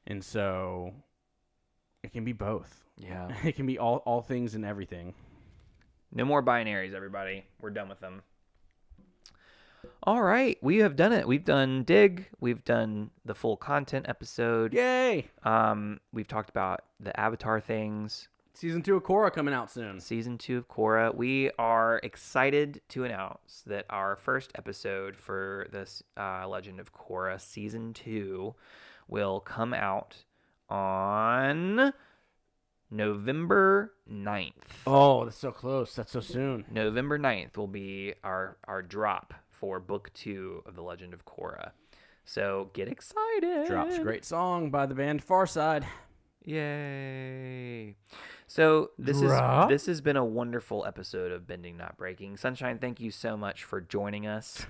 And so it can be both. Yeah. It can be all things and everything. No more binaries, everybody. We're done with them. All right. We have done it. We've done Dig. We've done the full content episode. Yay! We've talked about the avatar things. Season 2 of Korra coming out soon. Season 2 of Korra. We are excited to announce that our first episode for this Legend of Korra Season 2 will come out on November 9th. Oh, that's so close. That's so soon. November 9th will be our drop for Book 2 of The Legend of Korra. So get excited. Drops a great song by the band Farside. Yay. So this has been a wonderful episode of Bending Not Breaking. Sunshine, thank you so much for joining us.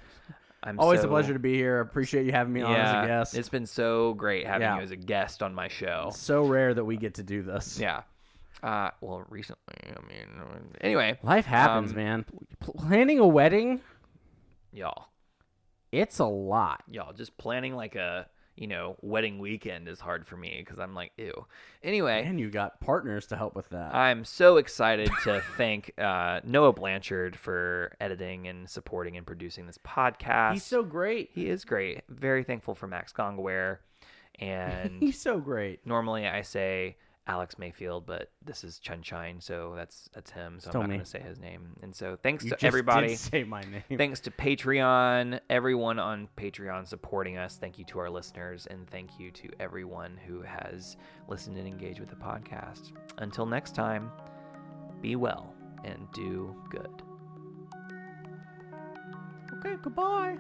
Always a pleasure to be here. Appreciate you having me on as a guest. It's been so great having you as a guest on my show. It's so rare that we get to do this. Yeah. Well, recently, anyway. Life happens, man. Planning a wedding, y'all. It's a lot. Y'all, just planning like a, wedding weekend is hard for me because I'm like, ew. Anyway. And you got partners to help with that. I'm so excited to thank Noah Blanchard for editing and supporting and producing this podcast. He's so great. He is great. Very thankful for Max Gongware. And he's so great. Normally I say Alex Mayfield, but this is Chunshine, so that's him. So Still I'm not me. going to say his name. And so thanks You to just everybody. did say my name. Thanks to Patreon, everyone on Patreon supporting us. Thank you to our listeners, and thank you to everyone who has listened and engaged with the podcast. Until next time, be well and do good. Okay, goodbye.